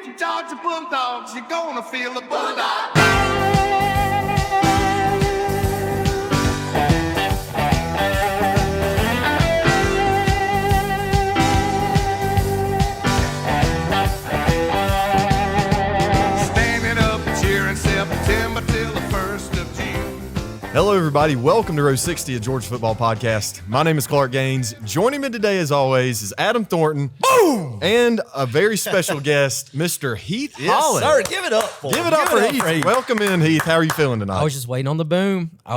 If you Georgia Bulldogs, you're gonna feel the Bulldog. Hello, everybody. Welcome to Row 60, a Georgia football podcast. My name is Clark Gaines. Joining me today, as always, is Adam Thornton. Boom! And a very special guest, Mr. Heath Holland. Sir, give it up for him. Give it up for Heath. Welcome in, Heath. How are you feeling tonight? I was just waiting on the boom. I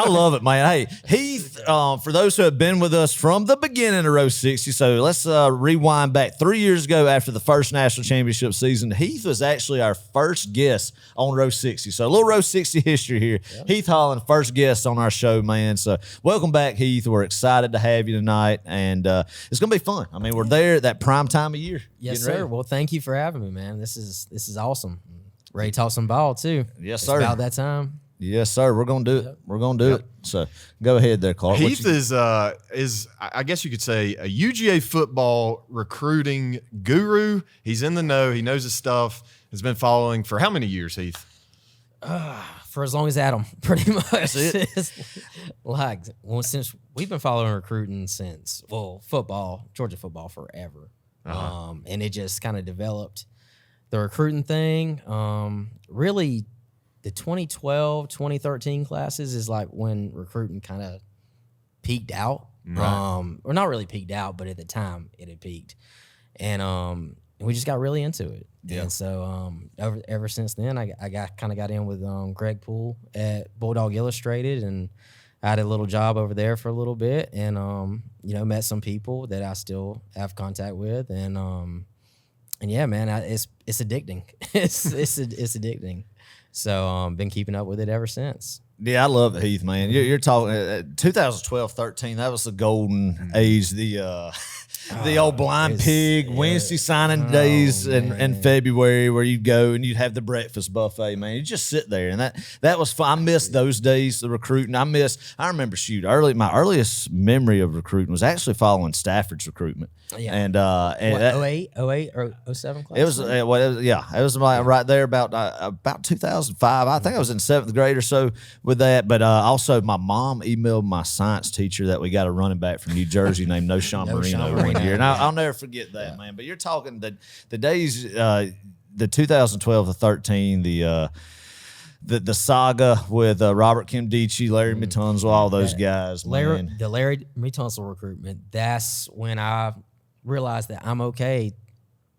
love it, man. Hey, Heath, for those who have been with us from the beginning of Row 60, so let's rewind back 3 years ago after the first national championship season. Heath was actually our first guest on Row 60. So a little Row 60 history here. Yep. Heath Holland, first guest on our show, man. So welcome back, Heath. We're excited to have you tonight, and it's going to be fun. I mean, we're there at that prime time of year. Yes, sir. Ready. Well, thank you for having me, man. This is awesome. Ready to talk some ball, too. Yes, sir. It's about that time. Yes, sir. We're going to do it. Yep. We're going to do it. So go ahead there, Clark. Heath is, I guess you could say, a UGA football recruiting guru. He's in the know. He knows his stuff. Has been following for how many years, Heath? For as long as Adam, pretty much. Since we've been following recruiting since, Georgia football forever. And it just kind of developed the recruiting thing. Really, the 2012, 2013 classes is like when recruiting kind of peaked out. Right. Or not really peaked out, but at the time it had peaked. And we just got really into it. Yeah. And so ever since then, I got in with Greg Poole at Bulldog Illustrated, and I had a little job over there for a little bit, and met some people that I still have contact with, and yeah, man, it's addicting. it's addicting. So been keeping up with it ever since. Yeah, I love it, Heath, man. You're talking 2012, 13. That was the golden age. The old blind pig Wednesday signing days in February, where you'd go and you'd have the breakfast buffet, man. You just sit there, and that was fun. I miss those days, the recruiting. I remember my earliest memory of recruiting was actually following Stafford's recruitment. Yeah. And 08 or 07 class? It was right there about 2005. I think I was in 7th grade or so with that. But also my mom emailed my science teacher that we got a running back from New Jersey named Noshawn Marino one year. And I'll never forget that, man. But you're talking the days, the 2012 to 13, the saga with Robert Kimdichie, Larry Matunzel, all those guys. The Larry Matunzel recruitment, that's when I realized that I'm okay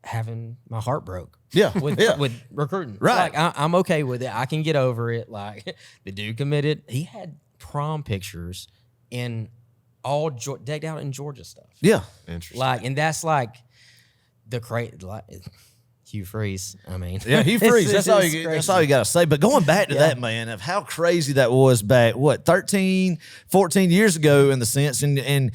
having my heart broke. With recruiting. Right. Like, I'm okay with it. I can get over it. Like, the dude committed. He had prom pictures in all decked out in Georgia stuff. Yeah. Interesting. Like, and that's like the Hugh Freeze. I mean, yeah, Hugh Freeze. That's all you got to say. But going back to that, man, of how crazy that was back, 13, 14 years ago in the sense, and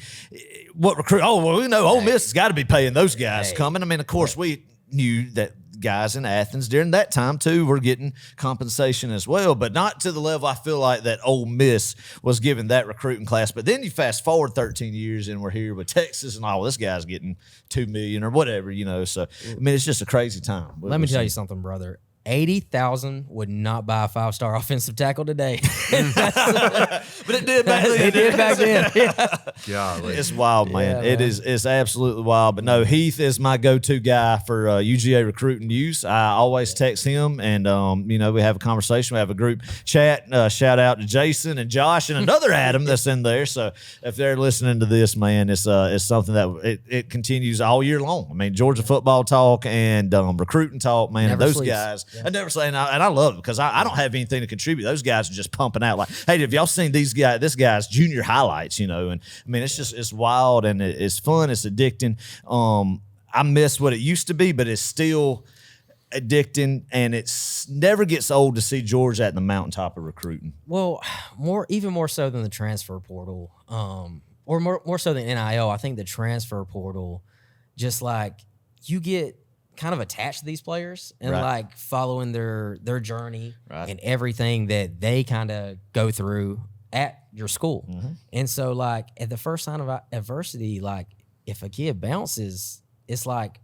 what recruit? Oh, well, we know Ole Miss has got to be paying those guys coming. I mean, of course, we knew that guys in Athens during that time too were getting compensation as well, but not to the level I feel like that Ole Miss was giving that recruiting class. But then you fast forward 13 years and we're here with Texas and all this guy's getting $2 million or whatever, So I mean, it's just a crazy time. Let me tell you something, brother. 80,000 would not buy a 5-star offensive tackle today. But it did back then. It did back then. Golly. It's wild, man. It's absolutely wild. But no, Heath is my go-to guy for UGA recruiting news. I always text him, and we have a conversation. We have a group chat. Shout out to Jason and Josh and another Adam that's in there. So if they're listening to this, man, it's something that it continues all year long. I mean, Georgia football talk and recruiting talk, man. Never those sleeps. Guys. I never say, and I love it because I don't have anything to contribute. Those guys are just pumping out like, hey, have y'all seen this guy's junior highlights? And I mean, it's wild and it's fun. It's addicting. I miss what it used to be, but it's still addicting, and it's never gets old to see Georgia at the mountaintop of recruiting. Well, even more so than the transfer portal, or more so than NIL. I think the transfer portal, just like you get kind of attached to these players and like following their journey and everything that they kind of go through at your school. Mm-hmm. And so like at the first sign of adversity, like if a kid bounces, it's like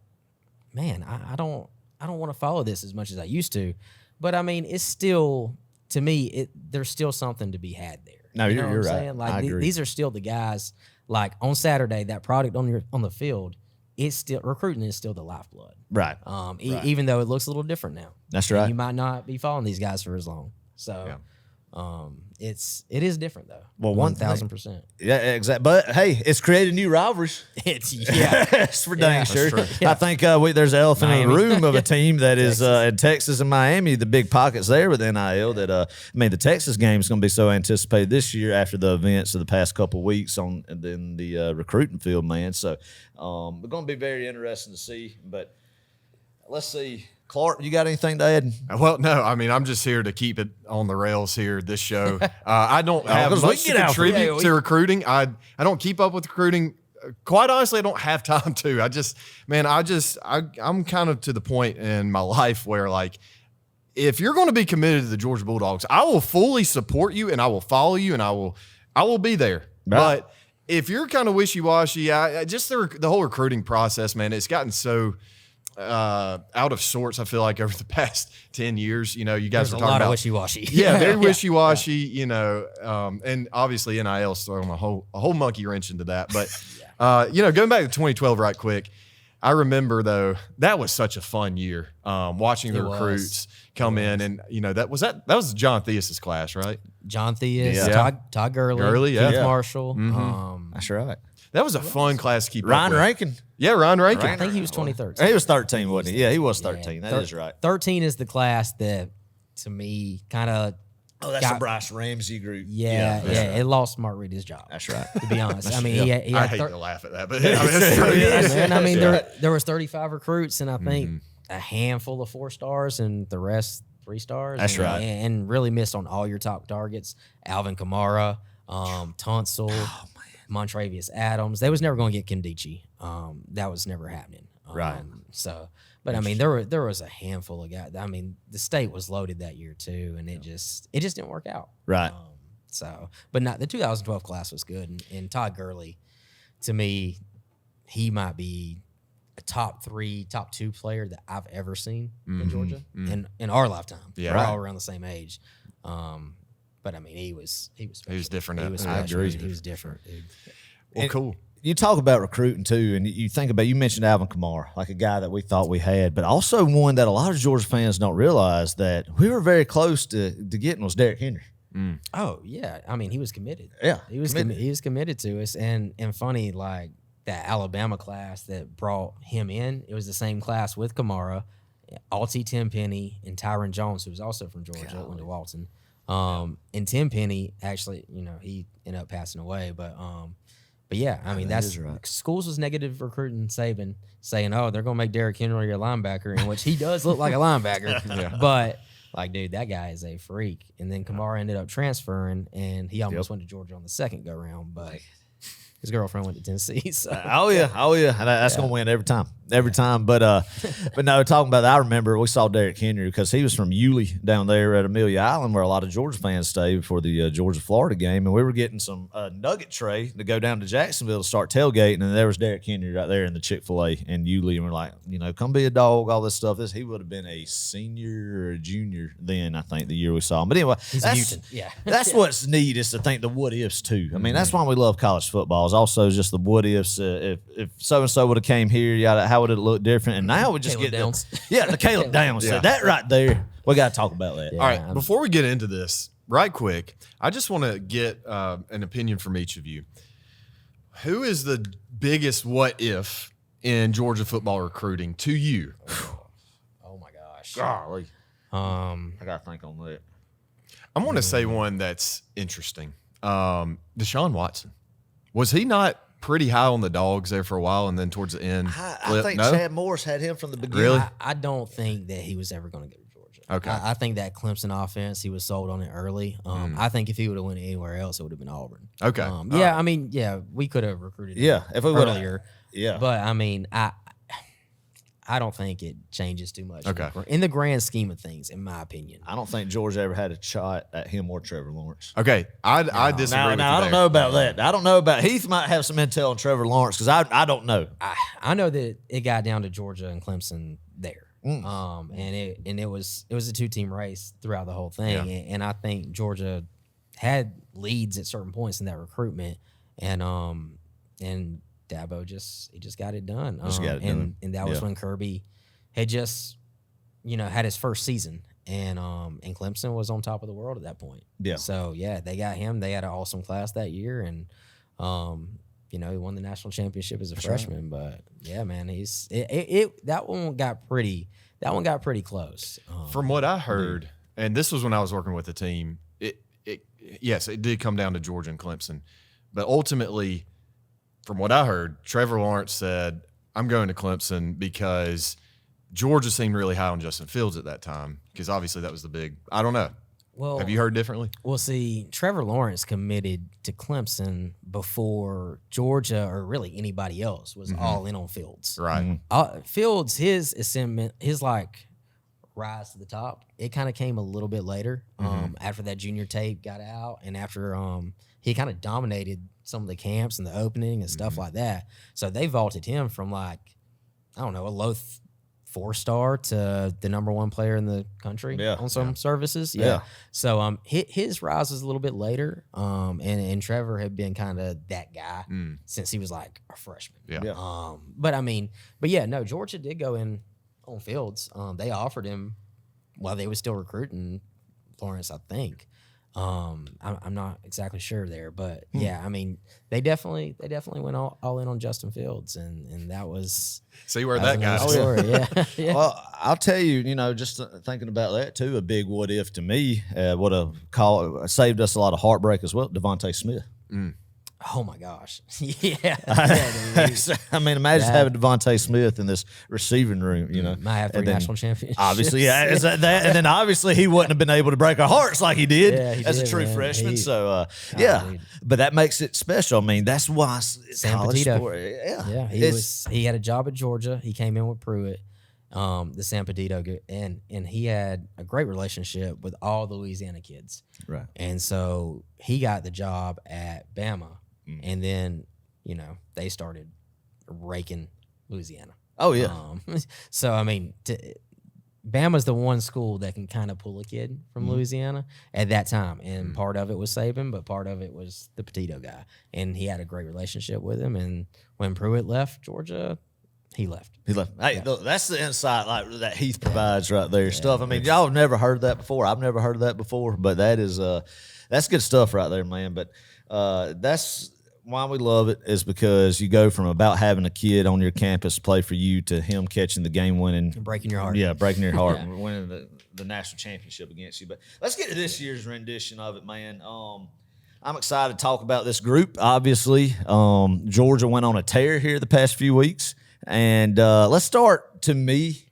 man, I don't want to follow this as much as I used to. But I mean, it's still, to me, there's still something to be had there. No, you know you're what I'm right. saying? Like I agree. these are still the guys. Like on Saturday, that product on the field, it's still recruiting is still the lifeblood. Right. Even though it looks a little different now. That's And right. you might not be following these guys for as long. So it is different though. Well, 1,000%. Yeah, exactly. But hey, it's created new rivalries. It's It's for dang sure. true. I think there's an elephant in the Miami. room of a team that is in Texas and Miami, the big pockets there with NIL. That I mean, the Texas game is going to be so anticipated this year after the events of the past couple of weeks in the recruiting field, man. So it's going to be very interesting to see. But let's see. Clark, you got anything to add? Well, no, I mean, I'm just here to keep it on the rails here, this show. I don't have 'cause we much to get out for it. contribute to recruiting. I don't keep up with recruiting. Quite honestly, I don't have time to. I'm kind of to the point in my life where, like, if you're going to be committed to the Georgia Bulldogs, I will fully support you and I will follow you and I will be there. Right. But if you're kind of wishy-washy, just the whole recruiting process, man, it's gotten so out of sorts. I feel like over the past 10 years, you guys There's were a talking lot about of wishy-washy. yeah, very wishy-washy, and obviously NIL's throwing a whole monkey wrench into that. But going back to 2012 right quick, I remember though that was such a fun year watching the It was. recruits come in, and that was John Theus's class, right? John Theus, Yeah. Todd Gurley, Gurley, yeah. Keith Yeah. Marshall. That's right. That was a fun class to keep up Ryan with. Rankin. Yeah, Ryan Rankin. I think he was 2013. He was 13, wasn't he? Yeah, he was 13. That is right. 13 is the class that, to me, kind of Oh, that's the Bryce Ramsey group. it lost Mark Reed his job. That's right. To be honest, I mean, he I had hate thir- to laugh at that, but it's true. Yeah, man. I mean, there was 35 recruits, and I think a handful of 4 stars, and the rest 3 stars. That's and, right. And really missed on all your top targets: Alvin Kamara, Tunsil, Montravius Adams. They was never going to get Kendichi. That was never happening. Right. So, but I mean, there was a handful of guys. I mean, the state was loaded that year too, and it just didn't work out. Right. But not the 2012 class was good, and Todd Gurley, to me, he might be a top 3, top 2 player that I've ever seen in Georgia in our lifetime. Yeah. We're Right. all around the same age. But I mean, he was special. He was different. He was I special. agree. He was different, dude. Well, cool. You talk about recruiting too, and you mentioned Alvin Kamara, like a guy that we thought we had, but also one that a lot of Georgia fans don't realize that we were very close to getting was Derrick Henry. Oh yeah, I mean, he was committed. Yeah, he was committed to us, and funny, like that Alabama class that brought him in, it was the same class with Kamara, Alti Tenpenny, and Tyron Jones, who was also from Georgia, went to Walton. And Tenpenny actually, he ended up passing away, but yeah, I mean, that's right. schools was negative recruiting Saban, saying, oh, they're gonna make Derrick Henry a linebacker, in which he does look like a linebacker, but. Like, dude, that guy is a freak. And then Kamara ended up transferring, and he almost went to Georgia on the second go round, but his girlfriend went to Tennessee. So. Oh yeah. That's gonna win every time. But no, talking about that, I remember we saw Derrick Henry because he was from Yulee down there at Amelia Island, where a lot of Georgia fans stay before the Georgia-Florida game, and we were getting some nugget tray to go down to Jacksonville to start tailgating, and there was Derrick Henry right there in the Chick-fil-A in Yulee, and we're like, come be a dog, all this stuff. He would have been a senior or a junior then, I think, the year we saw him. But anyway, He's a mutant. Yeah. that's what's neat is to think the what ifs too. I mean, that's why we love college football. Is also just the what ifs. If so and so would have came here, how would it look different? And now we just Caleb get Downs. the Caleb Downs. Yeah. So that right there, we got to talk about that. Yeah. All right, before we get into this, right quick, I just want to get an opinion from each of you. Who is the biggest what if in Georgia football recruiting to you? Oh, my gosh. Golly, Um, I got to think on that. I'm going to say one that's interesting. Deshaun Watson. Was he not pretty high on the Dogs there for a while, and then towards the end? I think no? Chad Morris had him from the beginning. Really? I don't think that he was ever going to go to Georgia. Okay. I think that Clemson offense, he was sold on it early. I think if he would have went anywhere else, it would have been Auburn. Okay. I mean, yeah, we could have recruited him Yeah, if we would've- earlier. Yeah. But, I mean, I I don't think it changes too much. Okay. In the grand scheme of things, in my opinion. I don't think Georgia ever had a shot at him or Trevor Lawrence. Okay, I disagree with you I don't there. know about that. I don't know about Heath might have some intel on Trevor Lawrence because I don't know. I know that it got down to Georgia and Clemson there. And it was a 2-team race throughout the whole thing. Yeah. And I think Georgia had leads at certain points in that recruitment. And Dabo just got it done. And that was when Kirby had just, had his first season. And Clemson was on top of the world at that point. Yeah. So they got him. They had an awesome class that year, and he won the national championship as a freshman. Right. But yeah, man, that one got pretty close. From what I heard, and this was when I was working with the team, yes, it did come down to Georgia and Clemson, but ultimately, from what I heard, Trevor Lawrence said, "I'm going to Clemson because Georgia seemed really high on Justin Fields at that time, because obviously that was the big. I don't know. Well, have you heard differently? Well, see, Trevor Lawrence committed to Clemson before Georgia or really anybody else was all in on Fields. Right. Fields, his ascendment, his rise to the top, it kind of came a little bit later after that junior tape got out and after he kind of dominated some of the camps and the opening and stuff like that. So they vaulted him from a low 4-star to the number 1 player in the country on some services. Yeah. So his rise was a little bit later. And Trevor had been kind of that guy since he was a freshman. Yeah. But Georgia did go in on Fields. They offered him while they were still recruiting Lawrence, I think. I'm not exactly sure there, but they definitely went all in on Justin Fields, and that was see where that guy is. Yeah. Well, I'll tell you, just thinking about that too, a big what if to me would have saved us a lot of heartbreak as well. Devontae Smith. Oh my gosh. Yeah. Imagine having Devontae Smith in this receiving room, Might have 3 national championships. Obviously, and then obviously he wouldn't have been able to break our hearts like he did as a true freshman. But that makes it special. That's why Sam college Petito. sport. Yeah. He had a job at Georgia. He came in with Pruitt, the Sam Petito, and he had a great relationship with all the Louisiana kids. Right. And so he got the job at Bama. And then, they started raking Louisiana. Oh, yeah. Bama's the one school that can kind of pull a kid from Louisiana at that time. And part of it was Saban, but part of it was the Petito guy. And he had a great relationship with him. And when Pruitt left Georgia, he left. Hey, look, that's the insight that Heath provides right there. Stuff. Y'all have never heard that before. I've never heard that before, but that's good stuff right there, man. But that's why we love it, is because you go from about having a kid on your campus play for you to him catching the game-winning. Breaking your heart. Yeah, breaking your heart, winning the national championship against you. But let's get to this year's rendition of it, man. I'm excited to talk about this group, obviously. Georgia went on a tear here the past few weeks. And let's start, to me,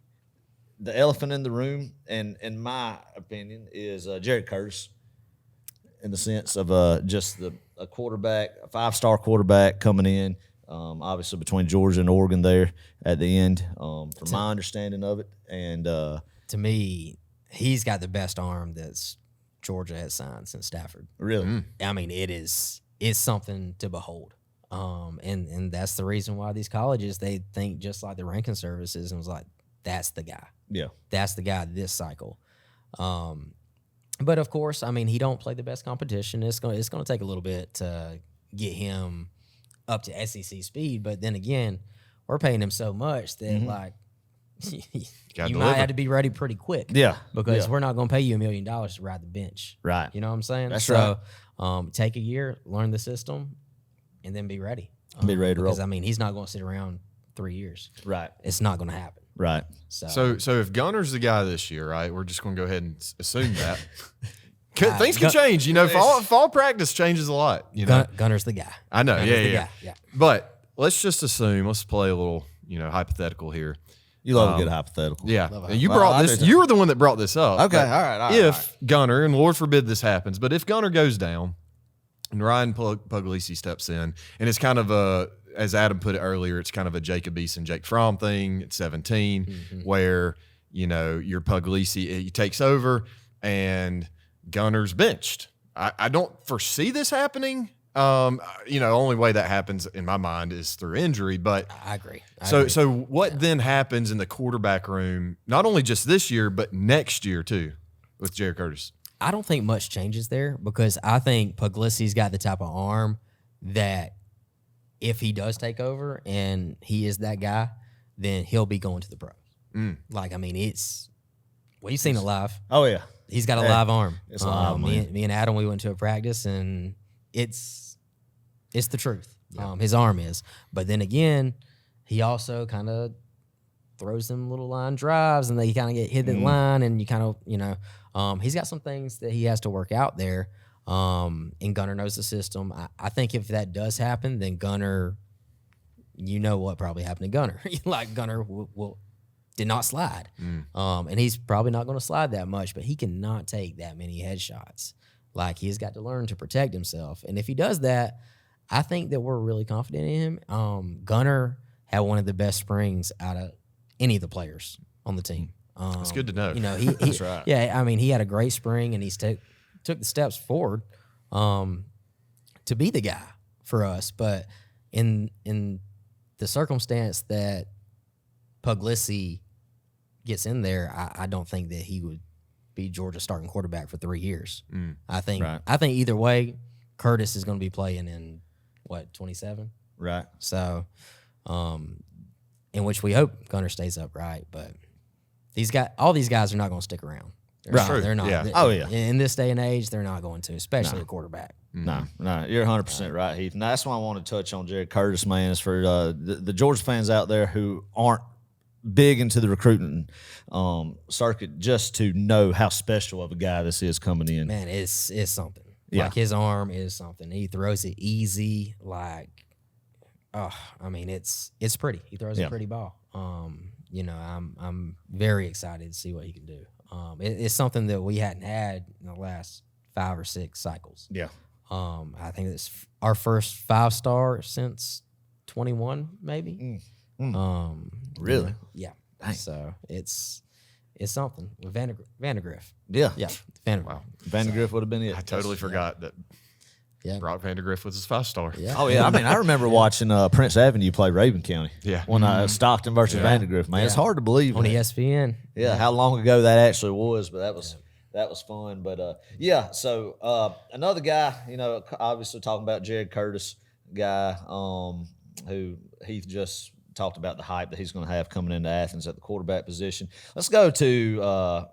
the elephant in the room, and in my opinion, is Jared Curtis, in the sense of just a quarterback, a 5-star quarterback coming in, obviously between Georgia and Oregon there at the end, from my understanding of it. And to me, he's got the best arm that's Georgia has signed since Stafford. Really? It's something to behold. And that's the reason why these colleges, they think just like the ranking services and was like, that's the guy. Yeah. That's the guy this cycle. But of course, he don't play the best competition. It's going to take a little bit to get him up to SEC speed. But then again, we're paying him so much that you might have to be ready pretty quick. Yeah. Because we're not going to pay you $1 million to ride the bench. Right. You know what I'm saying? That's right. Take a year, learn the system, and then be ready. Be ready to roll. Because, he's not going to sit around 3 years. Right. It's not going to happen. Right. So if Gunner's the guy this year, right, we're just going to go ahead and assume that. Things can change. Fall practice changes a lot. Gunner's the guy. I know. Gunner's Yeah. But let's just assume, let's play a little, hypothetical here. You love a good hypothetical. Yeah. And you brought this. You were the one that brought this up. Okay. All right. If Gunner, and Lord forbid this happens, but if Gunner goes down and Ryan Puglisi steps in, and it's kind of as Adam put it earlier, it's kind of a Jacob Eason, Jake Fromm thing at 17, where, your Puglisi, he takes over and Gunner's benched. I don't foresee this happening. Only way that happens in my mind is through injury, but I agree. So what then happens in the quarterback room, not only just this year, but next year too, with Jared Curtis? I don't think much changes there because I think Puglisi's got the type of arm that if he does take over and he is that guy, then he'll be going to the pros. We've seen it live. Oh, yeah. He's got a live arm. It's live, man. Me and Adam, we went to a practice, and it's the truth. Yeah. His arm is. But then again, he also kind of throws them little line drives, and they kind of get hit in line, and you kind of, he's got some things that he has to work out there. And Gunner knows the system. I think if that does happen, then Gunner, what probably happened to Gunner. Gunner did not slide. And he's probably not going to slide that much, but he cannot take that many headshots. He's got to learn to protect himself. And if he does that, I think that we're really confident in him. Gunner had one of the best springs out of any of the players on the team. That's good to know. That's right. Yeah, he had a great spring, and he's took the steps forward to be the guy for us. But in the circumstance that Puglisi gets in there, I don't think that he would be Georgia's starting quarterback for 3 years. I think either way, Curtis is going to be playing in 27? Right. So, in which we hope Gunner stays upright, but all these guys are not going to stick around. They're not. Yeah. Oh, yeah. In this day and age, they're not going to, especially a quarterback. No, you're 100% right, Heath. And that's why I want to touch on Jared Curtis, man, is for the Georgia fans out there who aren't big into the recruiting circuit, just to know how special of a guy this is coming in. Man, it's something. Yeah. His arm is something. He throws it easy. It's pretty. He throws a pretty ball. I'm very excited to see what he can do. It's something that we hadn't had in the last 5 or 6 cycles. Yeah. I think it's our first 5-star since 21, maybe. Really? Yeah. Dang. So it's something with Vandergriff. Yeah. Yeah. Vandergriff would have been it. I totally forgot that Brock Vandergriff was his 5-star. Yeah. Oh, yeah. I remember watching Prince Avenue play Raven County. Yeah. When Stockton versus Vandergriff, man. It's hard to believe. On ESPN. Yeah, how long ago that actually was, but that was fun. But, so another guy, obviously talking about Jared Curtis, guy who Heath just talked about the hype that he's going to have coming into Athens at the quarterback position. Let's go to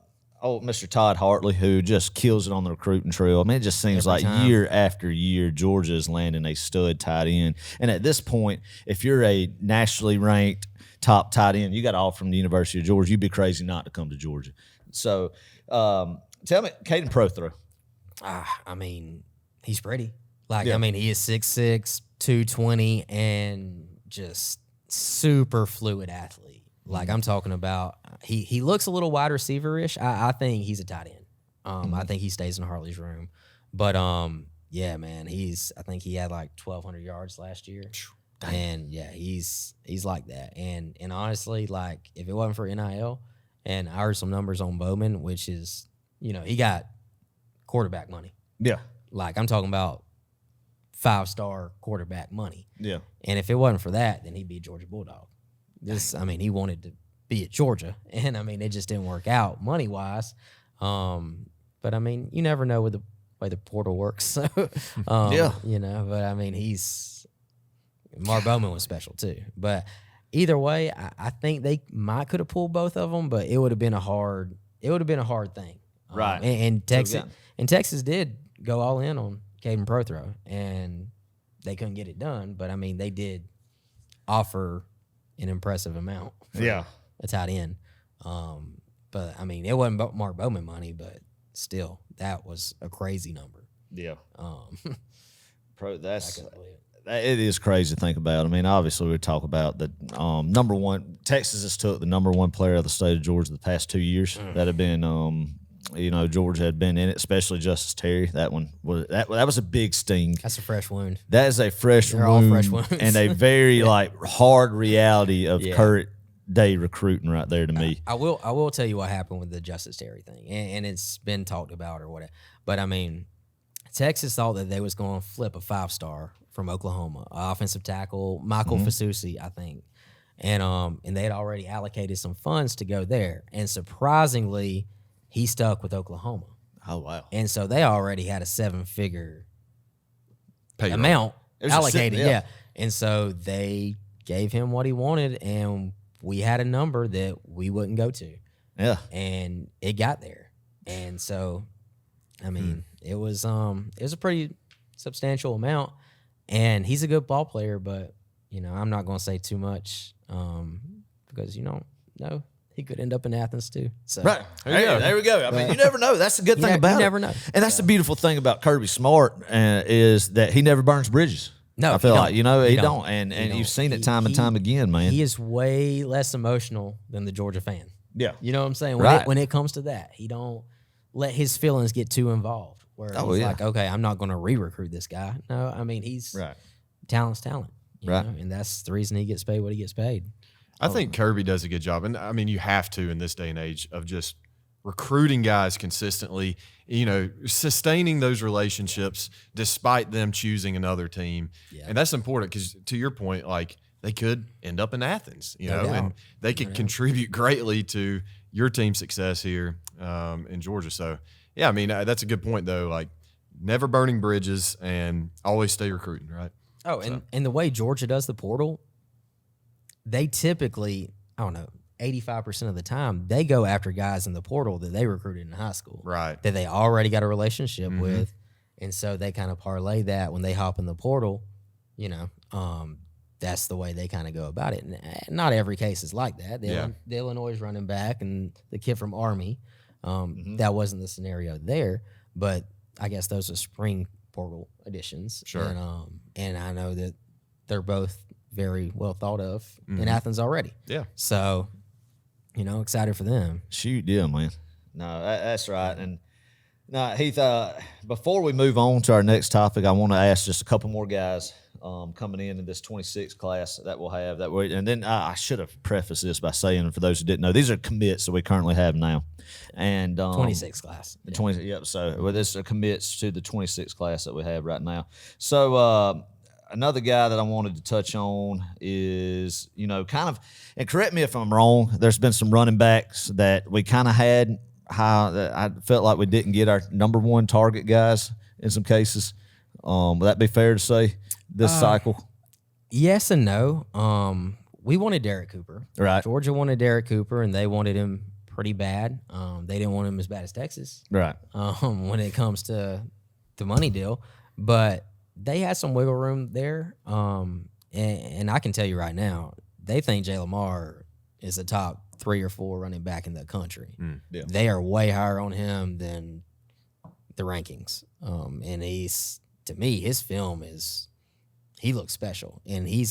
Mr. Todd Hartley, who just kills it on the recruiting trail. It just seems Every like time. year after year, Georgia is landing a stud tight end. And at this point, if you're a nationally ranked top tight end, you got all from the University of Georgia. You'd be crazy not to come to Georgia. So tell me, Caden Prothro. He's pretty. He is 6'6", 220, and just super fluid athlete. I'm talking about, he looks a little wide receiver-ish. I think he's a tight end. I think he stays in Hartley's room. But, yeah, man, I think he had 1,200 yards last year. And, yeah, he's like that. And honestly, if it wasn't for NIL, and I heard some numbers on Bowman, which is, he got quarterback money. Yeah. I'm talking about 5-star quarterback money. Yeah. And if it wasn't for that, then he'd be a Georgia Bulldog. He wanted to be at Georgia, and it just didn't work out money wise. But you never know with the way the portal works. So, but he's Mark Bowman was special too. But either way, I think they could have pulled both of them, but it would have been a hard thing. Right. And Texas did go all in on Caden Prothro, and they couldn't get it done. But they did offer an impressive amount for a tight end. But it wasn't Mark Bowman money, but still, that was a crazy number. Yeah. I It couldn't believe it. It is crazy to think about. Obviously, we talk about the number one. Texas has took the number one player of the state of Georgia the past 2 years. That have been Georgia had been in it, especially Justice Terry. That was a big sting. That's a fresh wound. That is a fresh They're wound, all fresh wounds. and a very hard reality of current day recruiting right there to me. I will tell you what happened with the Justice Terry thing, and it's been talked about or whatever. But I mean, Texas thought that they was going to flip a 5-star from Oklahoma, offensive tackle Michael Fasusi, I think, and they had already allocated some funds to go there, and surprisingly, he stuck with Oklahoma. Oh wow! And so they already had a 7-figure Payroll. amount was allocated, yeah. And so they gave him what he wanted, and we had a number that we wouldn't go to. Yeah. And it got there. And so, I mean, it was a pretty substantial amount. And he's a good ball player, but, I'm not going to say too much because, no, he could end up in Athens too. So. Right. There we go. I mean, you never know. That's the good thing about it. You never know. And that's the beautiful thing about Kirby Smart is that he never burns bridges. No, I feel like, he don't. He And you've seen it time and time again, man. He is way less emotional than the Georgia fan. Yeah. You know what I'm saying? When it comes to that, he don't let his feelings get too involved. Where he's like, okay, I'm not going to re-recruit this guy. No, I mean, he's talent's talent. You know? And that's the reason he gets paid what he gets paid. I think Kirby does a good job. And I mean, you have to in this day and age of just recruiting guys consistently, sustaining those relationships despite them choosing another team. Yeah. And that's important because to your point, they could end up in Athens, and they could contribute greatly to your team's success here in Georgia. So, yeah, I mean, that's a good point, though. Never burning bridges and always stay recruiting, right? Oh, and the way Georgia does the portal, they typically, 85% of the time, they go after guys in the portal that they recruited in high school. Right. That they already got a relationship with. And so they kind of parlay that when they hop in the portal, that's the way they kind of go about it. And not every case is like that. The Illinois running back and the kid from Army, that wasn't the scenario there. But I guess those are spring portal additions. Sure. And I know that they're both very well thought of in Athens already. Yeah. So, excited for them. Shoot, yeah, man. No, that's right. And now, Heath, before we move on to our next topic, I want to ask just a couple more guys coming in this 26 class that we'll have that way. And then I should have prefaced this by saying, for those who didn't know, these are commits that we currently have now. And 26 class. The 20, yep. So this are commits to the 26 class that we have right now. So another guy that I wanted to touch on is, kind of, and correct me if I'm wrong, there's been some running backs that we kind of had I felt like we didn't get our number one target guys in some cases. Would that be fair to say this cycle? Yes and no. We wanted Derek Cooper. Right. Georgia wanted Derek Cooper, and they wanted him pretty bad. They didn't want him as bad as Texas. Right. When it comes to the money deal. But they had some wiggle room there. And I can tell you right now, they think Jay Lamar is a top 3 or 4 running back in the country. Yeah. They are way higher on him than the rankings. And to me, his film he looks special. And he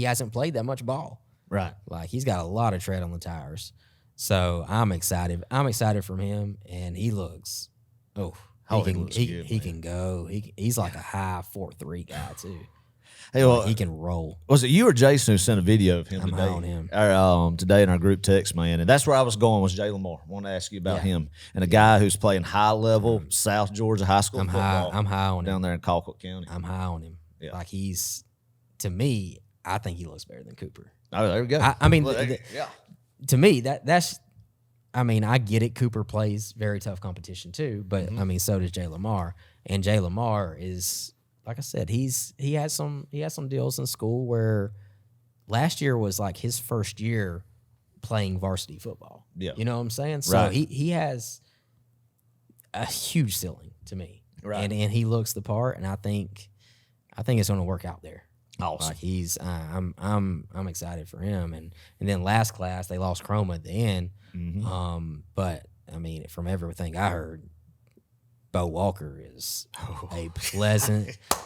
hasn't played that much ball. Right. He's got a lot of tread on the tires. So I'm excited. I'm excited for him. And he looks, he can go. He's like a high 4.3 guy too. Hey, well, he can roll. Was it you or Jason who sent a video of him I'm today? high on him. Today in our group text, man. And that's where I was going was Jay Lamar. I want to ask you about him. And a guy who's playing high level South Georgia high school football. I'm high on him. Down there in Colquitt County. I'm high on him. Yeah. To me, I think he looks better than Cooper. Oh, there we go. To me, that's I get it. Cooper plays very tough competition too, but so does Jay Lamar. And Jay Lamar is, like I said, he had some deals in school where last year was like his first year playing varsity football. Yeah. You know what I'm saying? So he has a huge ceiling to me. Right. And he looks the part, and I think it's going to work out there. Awesome. I'm excited for him. And then last class they lost Chroma at the end. But from everything I heard, Bo Walker is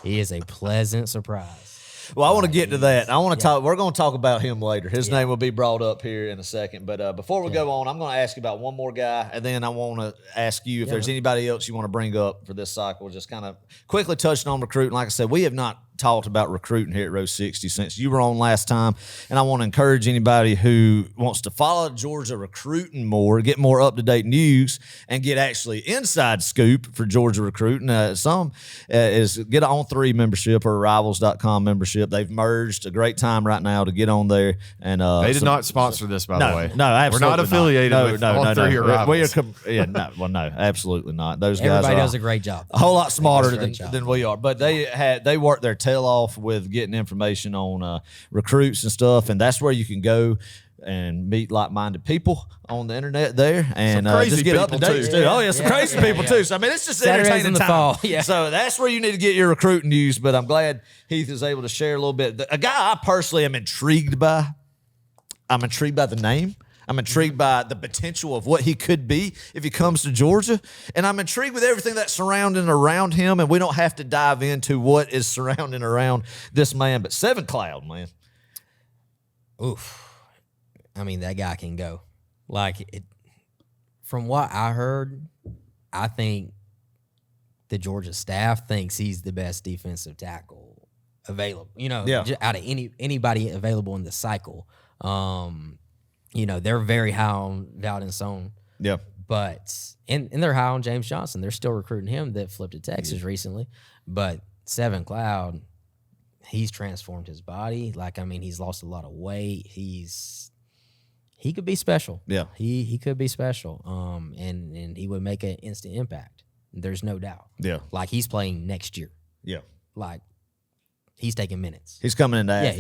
he is a pleasant surprise. Well, I want to get to that. I want to talk. We're going to talk about him later. His name will be brought up here in a second. But before we go on, I'm going to ask you about one more guy, and then I want to ask you if there's anybody else you want to bring up for this cycle. Just kind of quickly touching on recruiting. Like I said, we have not talked about recruiting here at Row 60 since you were on last time, and I want to encourage anybody who wants to follow Georgia recruiting more, get more up-to-date news, and get actually inside scoop for Georgia recruiting. Is get an On3 membership or Rivals.com membership. They've merged. A great time right now to get on there. And they did not sponsor this, by the way. No, absolutely we're not affiliated with On3 or Rivals. No, absolutely not. Those guys Everybody does a great job. A whole lot smarter than we are. But they work their tail off with getting information on recruits and stuff, and that's where you can go and meet like-minded people on the internet there, and just get up to date too. Oh yeah, some crazy people too. So I mean, it's just Saturdays entertaining in the time. fall. Yeah. So that's where you need to get your recruiting news. But I'm glad Heath is able to share a little bit. A guy I personally am intrigued by. I'm intrigued by the name. I'm intrigued by the potential of what he could be if he comes to Georgia. And I'm intrigued with everything that's surrounding around him. And we don't have to dive into what is surrounding around this man. But Seven Cloud, man. Oof. I mean, that guy can go. From what I heard, I think the Georgia staff thinks he's the best defensive tackle available. Out of anybody available in the cycle. They're very high on Valdon Sohn. Yeah. But and they're high on James Johnson. They're still recruiting him that flipped to Texas recently. But Seven Cloud, he's transformed his body. He's lost a lot of weight. He could be special. Yeah. He could be special. And he would make an instant impact. There's no doubt. Yeah. He's playing next year. Yeah. He's taking minutes. He's coming into Athens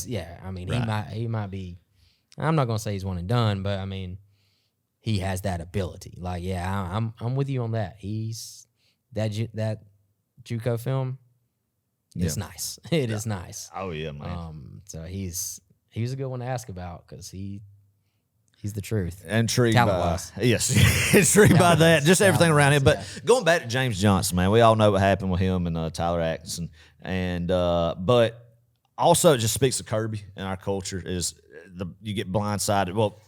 Yeah, and going right. He might be. I'm not gonna say he's one and done, but he has that ability. I'm with you on that. He's that JUCO film. It's nice. It is nice. Oh yeah, man. So he's a good one to ask about because he's the truth. Intrigued Talent-wise. Intrigued by that. Just everything around him. But going back to James Johnson, man, we all know what happened with him and Tyler Atkinson. And but also it just speaks to Kirby and our culture is you get blindsided. Well,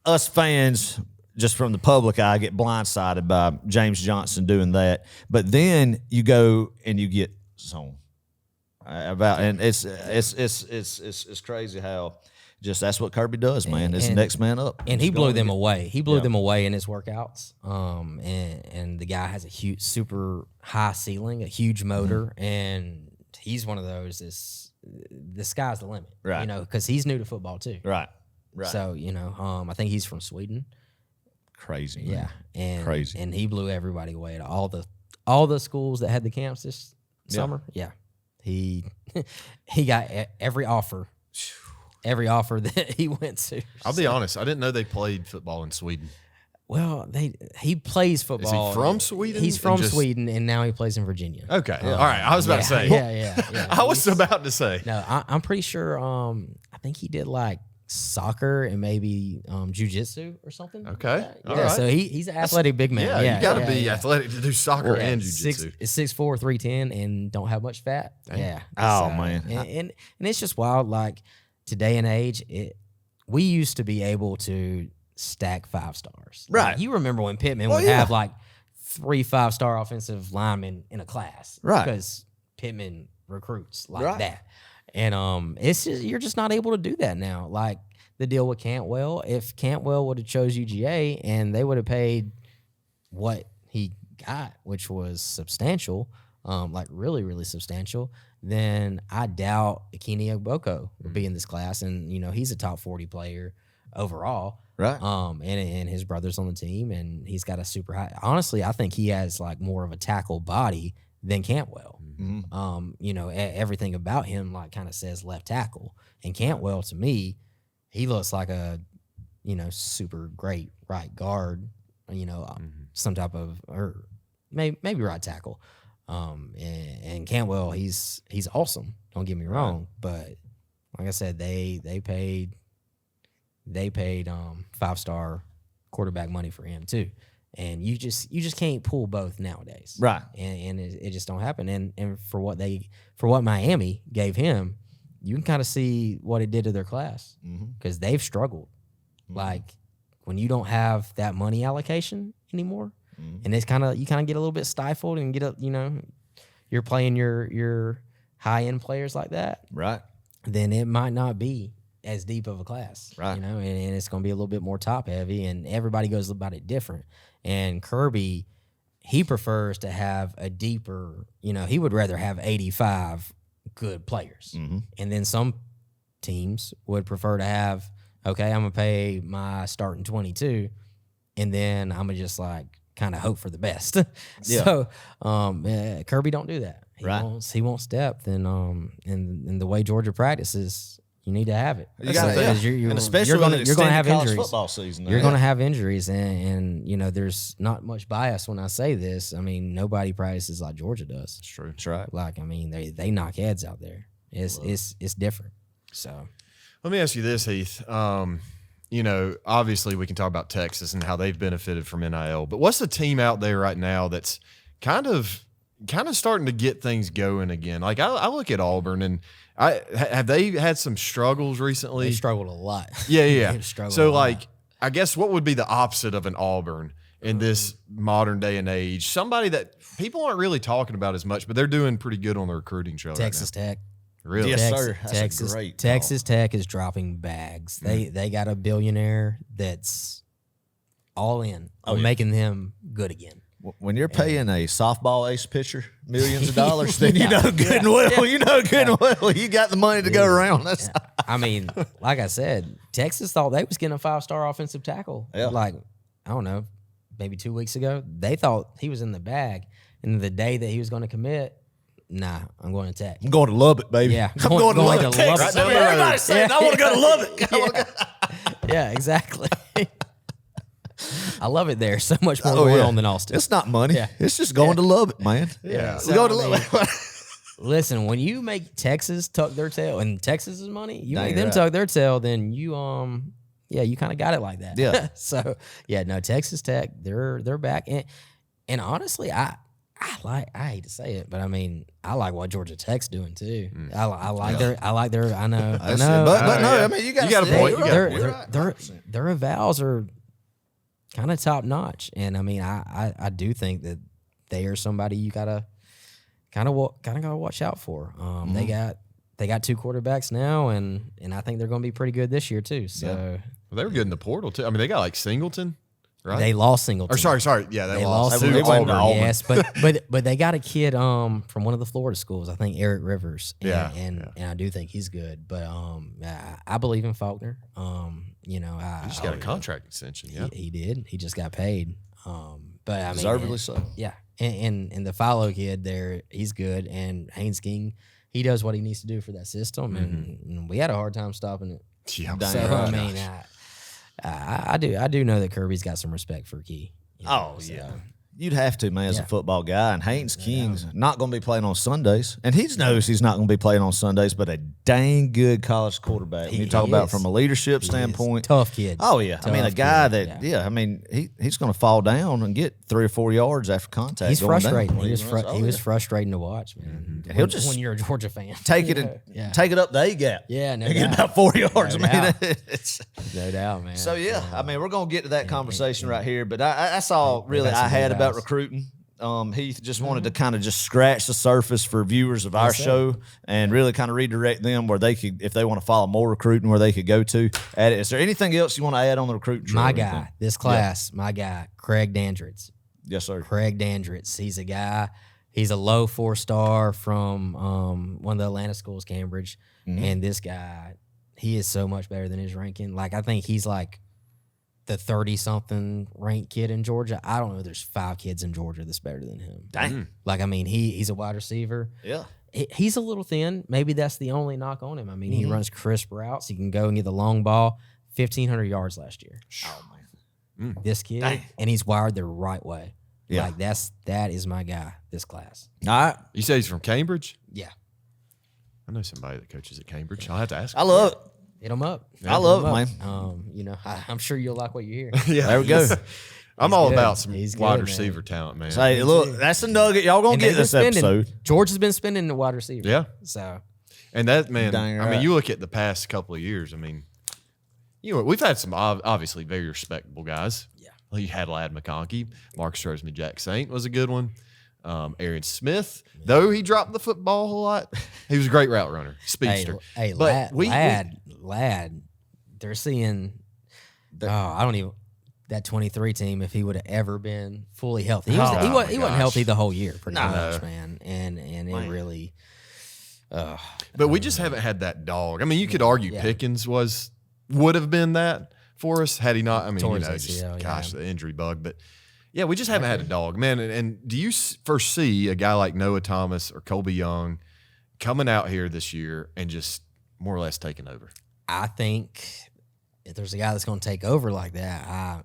us fans, just from the public eye, get blindsided by James Johnson doing that. But then you go and you get Sohn and it's crazy how. Just that's what Kirby does, man. It's the next man up. And he blew them away. He blew them away in his workouts. And the guy has a huge, super high ceiling, a huge motor, and he's one of those. The sky's the limit, right? Because he's new to football too, right? So I think he's from Sweden. Crazy, man. Yeah, and crazy, and he blew everybody away at all the schools that had the camps this summer. Yeah, he got every offer. Every offer that he went to. I'll be honest, I didn't know they played football in Sweden. Well, he plays football. Is he from Sweden? He's from Sweden, and now he plays in Virginia. Okay, all right. I was about to say. Yeah. I was about to say. No, I'm pretty sure. I think he did soccer and maybe jiu-jitsu or something. Okay, all right. So he's an athletic big man. Yeah, you got to be athletic to do soccer and jiu-jitsu. It's 6'4", 310, and don't have much fat. Dang. Yeah. Oh man. And it's just wild. Today and age, we used to be able to stack 5 stars. Right. You remember when Pittman would have 3 5-star offensive linemen in a class. Right. Because Pittman recruits right. that. And you're just not able to do that now. The deal with Cantwell, if Cantwell would have chose UGA and they would have paid what he got, which was substantial, really, really substantial, then I doubt Akini Ogboko would be in this class. And, he's a top 40 player overall. Right. And his brother's on the team, and he's got a super high. Honestly, I think he has more of a tackle body than Cantwell. Mm-hmm. Everything about him kind of says left tackle. And Cantwell, to me, he looks like a, super great right guard, some type of, or maybe right tackle. And Cantwell, he's awesome. Don't get me wrong, but like I said, they paid 5-star quarterback money for him too, And you just can't pull both nowadays, Right. And it just don't happen. And for what Miami gave him, you can kind of see what it did to their class because they've struggled. Like when you don't have that money allocation anymore, and it's you kind of get a little bit stifled and you're playing your high end players like that, Right. then it might not be as deep of a class, Right. and it's going to be a little bit more top heavy, and everybody goes about it different. And Kirby, he prefers to have a deeper, he would rather have 85 good players. And then some teams would prefer to have, okay, I'm going to pay my starting 22, and then I'm going to just kind of hope for the best. So Kirby don't do that. He wants depth, and the way Georgia practices, you need to have it. You got and especially you're going to have college injuries. football season. You're going to have injuries, and there's not much bias when I say this. I mean, nobody practices like Georgia does. That's true. That's right. They knock heads out there. It's different. So Let me ask you this, Heath. Obviously we can talk about Texas and how they've benefited from NIL, but what's the team out there right now that's kind of starting to get things going again? Like I look at Auburn, and have they had some struggles recently? they struggled a lot. Yeah. They've struggled So a lot. I guess what would be the opposite of an Auburn in this modern day and age? Somebody that people aren't really talking about as much, but they're doing pretty good on the recruiting trail Texas right now. Tech. Really? Yes, Texas, sir. That's a Texas, great call. Texas Tech is dropping bags. They got a billionaire that's all in on making them good again. When you're paying a softball ace pitcher millions of dollars, then you know good and well. You know good and well. You got the money to go around. That's I mean, like I said, Texas thought they was getting a 5-star offensive tackle. Yeah. Like, I don't know, maybe 2 weeks ago. They thought he was in the bag. And the day that he was going to commit, nah, I'm going to Tech. I'm going to Lubbock, baby. Yeah, I'm going to Lubbock. to Texas. Lubbock. Right down the road. Everybody's saying, I want to go to Lubbock. Yeah, exactly. I love it there. So much more going on than Austin. It's not money. Yeah. It's just going to Lubbock, man. Yeah. We go to I mean, Lubbock. Listen, when you make Texas tuck their tail, and Texas is money, you Dang make them right. tuck their tail, then you you kind of got it like that. Yeah. So no, Texas Tech, they're back, and honestly, I hate to say it, but I mean, I like what Georgia Tech's doing too. I like their I know, But no, I mean, you got a point. their evals are kind of top notch, and I mean, I do think that they are somebody you gotta kind of gotta watch out for. They got 2 quarterbacks now, and I think they're going to be pretty good this year too. So Well, they were good in the portal too. I mean, they got like Singleton, right? they lost Singleton. Or sorry, yeah, they lost They to went to Auburn. Auburn. Yes, but they got a kid from one of the Florida schools. I think Eric Rivers. And I do think he's good. But I believe in Faulkner. He just got a contract extension. Yeah, he did. He just got paid. But I mean, Deservedly so. Yeah, and the follow kid there, he's good. And Haynes King, he does what he needs to do for that system. And we had a hard time stopping it. yeah. Dang So right. I mean, I do know that Kirby's got some respect for Key. Yeah. You'd have to, man, as a football guy. And Haynes King's not going to be playing on Sundays. And he knows he's not going to be playing on Sundays, but a dang good college quarterback. When you talk about from a leadership standpoint. Tough kid. Oh, yeah. I mean, a Tough guy kid, that, I mean, he's going to fall down and get 3 or 4 yards after contact. He's going down frustrating. when He was, runs. he was frustrating to watch, man. He'll just when you're a Georgia fan. take it and take it up the A gap. Yeah, no and get doubt. about 4 yards. No I mean, doubt. it's, No doubt, man. so, yeah, I mean, we're going to get to that conversation right here. But that's all really got some I had good about vibes. recruiting. Heath just wanted to kind of just scratch the surface for viewers of our show and really kind of redirect them where they could, if they want to follow more recruiting, where they could go to. Is there anything else you want to add on the recruiting trail? my or anything? guy, this class, my guy, Craig Dandridge. Yes, sir. Craig Dandridge. He's a guy. He's a low 4-star from one of the Atlanta schools, Cambridge. And this guy, he is so much better than his ranking. Like, I think he's like the 30-something ranked kid in Georgia. I don't know. There's 5 kids in Georgia that's better than him. Dang. Like, I mean, he's a wide receiver. Yeah. He's a little thin. Maybe that's the only knock on him. I mean, he runs crisp routes. He can go and get the long ball. 1,500 yards last year. Oh, man. This kid, Dang. and he's wired the right way. Yeah. Like, that is my guy, this class. All right. You say he's from Cambridge? Yeah. I know somebody that coaches at Cambridge. I'll have to ask. I love it. Hit him up. I love it, man. I'm sure you'll like what you hear. Yeah, There we go. I'm all good. about some He's wide good, receiver talent, man. Hey, look, that's a nugget y'all gonna And get they've been this spending. episode. George has been spending the wide receiver. Yeah. So And that, man, Dang I mean, right. you look at the past couple of years, I mean, we've had some obviously very respectable guys. Yeah. Well, you had Lad McConkey, Marcus Roseman, Jack Saint was a good one. Arian Smith, though he dropped the football a lot, he was a great route runner, speedster. Hey, But Lad, they're seeing. I don't even that 23 team if he would have ever been fully healthy. He wasn't healthy the whole year, pretty much, man. And it really. But we just haven't had that dog. I mean, you could argue Pickens would have been that for us had he not. I mean, Towards ACL, the injury bug. But yeah, we just haven't had a dog, man. And do you foresee a guy like Noah Thomas or Colby Young coming out here this year and just more or less taking over? I think if there's a guy that's going to take over like that,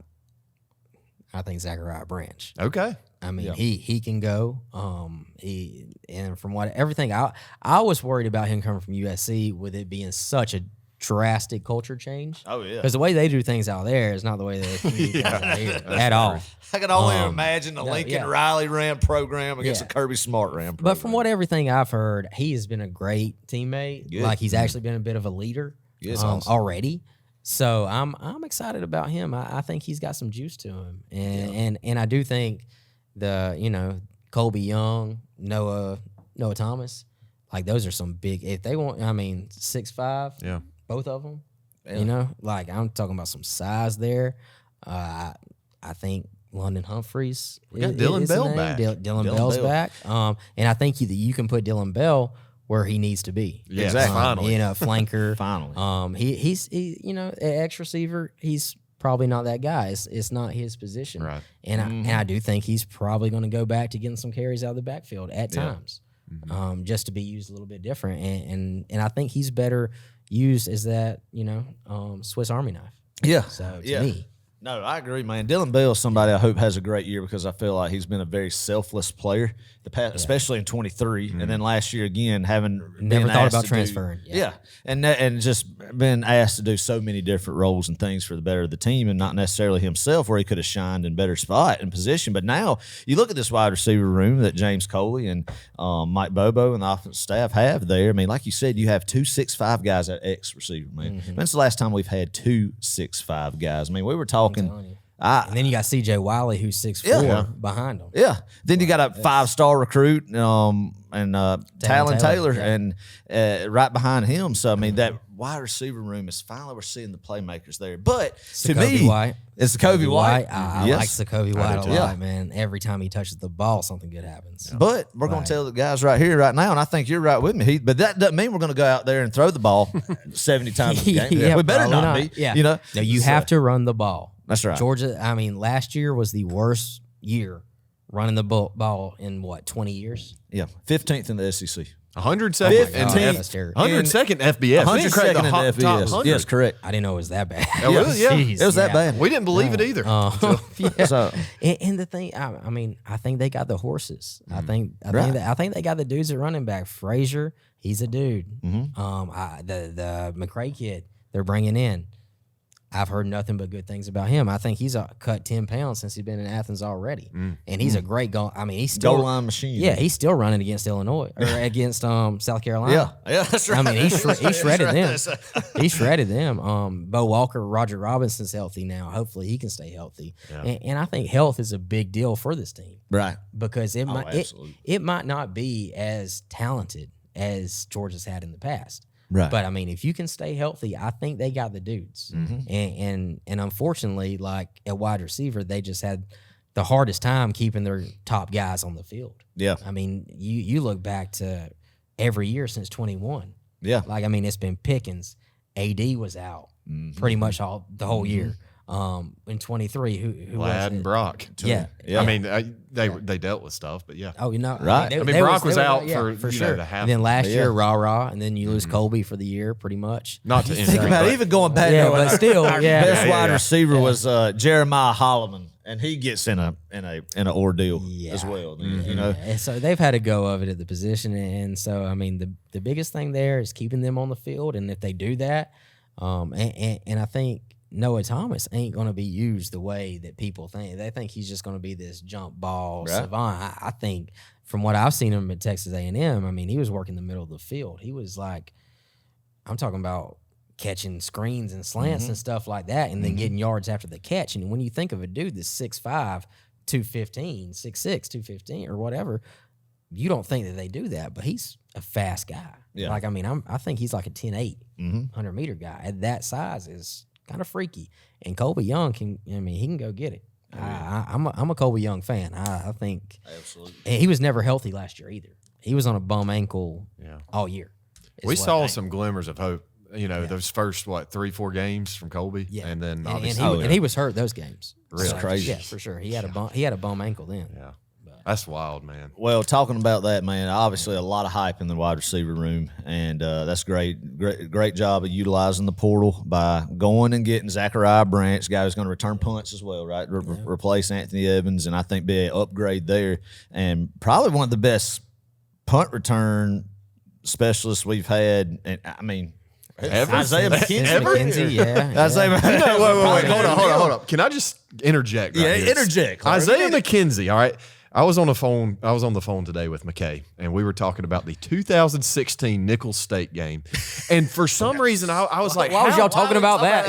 I think Zachariah Branch. Okay. I mean, he can go. And from everything I was worried about him coming from USC with it being such a drastic culture change. Oh yeah, because the way they do things out there is not the way they do things out here at all. I can only imagine the Lincoln Riley ran program against the Kirby Smart ran program. But from everything I've heard, he has been a great teammate. Good. Like he's actually been a bit of a leader already. So I'm excited about him. I think he's got some juice to him, and I do think Colby Young, Noah Thomas, like those are some big. If they want, 6'5", both of them. Like I'm talking about some size there. I think London Humphreys. We got Dylan Bell back. Dylan Bell's back. And I think you can put Dylan Bell where he needs to be. Yeah, exactly. Finally. Flanker. Finally. He's X receiver. He's probably not that guy. It's not his position. Right. And I do think he's probably going to go back to getting some carries out of the backfield at times, just to be used a little bit different. And I think he's better used as that Swiss Army knife. Yeah. So to me. No, I agree, man. Dylan Bell is somebody I hope has a great year because I feel like he's been a very selfless player, especially in 23, and then last year again Never thought about transferring. And just been asked to do so many different roles and things for the better of the team, and not necessarily himself where he could have shined in better spot and position. But now you look at this wide receiver room that James Coley and Mike Bobo and the offensive staff have there. I mean, like you said, you have 2 6'5" guys at X receiver, man. When's the last time we've had 2 6'5" guys? I mean, we were talking. And then you got C.J. Wiley, who's 6'4", behind him. Yeah. Then you got a 5-star recruit and Talon Taylor and right behind him. So, I mean, that wide receiver room is finally we're seeing the playmakers there. But to me, it's Kobe White. I like Sakovi White a lot, man. Every time he touches the ball, something good happens. But we're going to tell the guys right here, right now, and I think you're right with me, Heath, but that doesn't mean we're going to go out there and throw the ball 70 times a game. We better not be. Yeah. No, you have to run the ball. That's right. Georgia, last year was the worst year running the ball in 20 years? Yeah. 15th in the SEC. 102nd and 102nd FBS. 102nd in the FBS. Yes, correct. I didn't know it was that bad. It was that bad. We didn't believe it either. So, and the thing, I think they got the horses. I think they got the dudes at running back. Frazier, he's a dude. The McRae kid they're bringing in. I've heard nothing but good things about him. I think he's cut 10 pounds since he's been in Athens already, and he's a great goal. He's still goal line machine. Yeah, he's still running against Illinois or against South Carolina. Yeah, that's right. He shredded them. He shredded them. Bo Walker, Roger Robinson's healthy now. Hopefully, he can stay healthy. Yeah. And I think health is a big deal for this team, right? Because it might not be as talented as Georgia's had in the past. Right. But if you can stay healthy, I think they got the dudes. And unfortunately, like at wide receiver, they just had the hardest time keeping their top guys on the field. Yeah. You look back to every year since 21. Yeah. Like it's been Pickens, AD was out pretty much the whole year. In 23, who Lad and Brock. Yeah. They dealt with stuff, but yeah. Oh, right. Brock was out for sure. the half. And then last year, rah, and then you lose Colby for the year, pretty much. Not to think about it, even going back. But still, our best wide receiver was Jeremiah Holloman, and he gets in an ordeal as well. And so they've had a go of it at the position, and so the biggest thing there is keeping them on the field, and if they do that, and I think. Noah Thomas ain't going to be used the way that people think. They think he's just going to be this jump ball savant. I think from what I've seen him at Texas A&M, I mean, he was working the middle of the field. He was like, I'm talking about catching screens and slants and stuff like that, and then getting yards after the catch. And when you think of a dude that's 6'5", 215, 6'6", 215, or whatever, you don't think that they do that, but he's a fast guy. Yeah. Like, I mean, I think he's like a 10'8", 100-meter guy. At that size is kind of freaky. And Colby Young he can go get it. I'm a Colby Young fan. I think Absolutely. And he was never healthy last year either. He was on a bum ankle all year. We saw some glimmers of hope. Those first 3-4 games from Colby, and then obviously, and he was hurt those games. Really? That's crazy. Yeah, for sure. He had a bum ankle then. Yeah. That's wild, man. Well, talking about that, man, obviously a lot of hype in the wide receiver room, and that's great job of utilizing the portal by going and getting Zachariah Branch, guy who's going to return punts as well, right? Replace Anthony Evans, and I think be an upgrade there, and probably one of the best punt return specialists we've had. And I mean, Isaiah McKenzie. Yeah. Isaiah Wait. Hold on. Can I just interject? Right here? Interject. Clark. Isaiah McKenzie. All right. I was on the phone today with McKay, and we were talking about the 2016 Nicholls State game. And for some reason, I was like, why was y'all talking about that?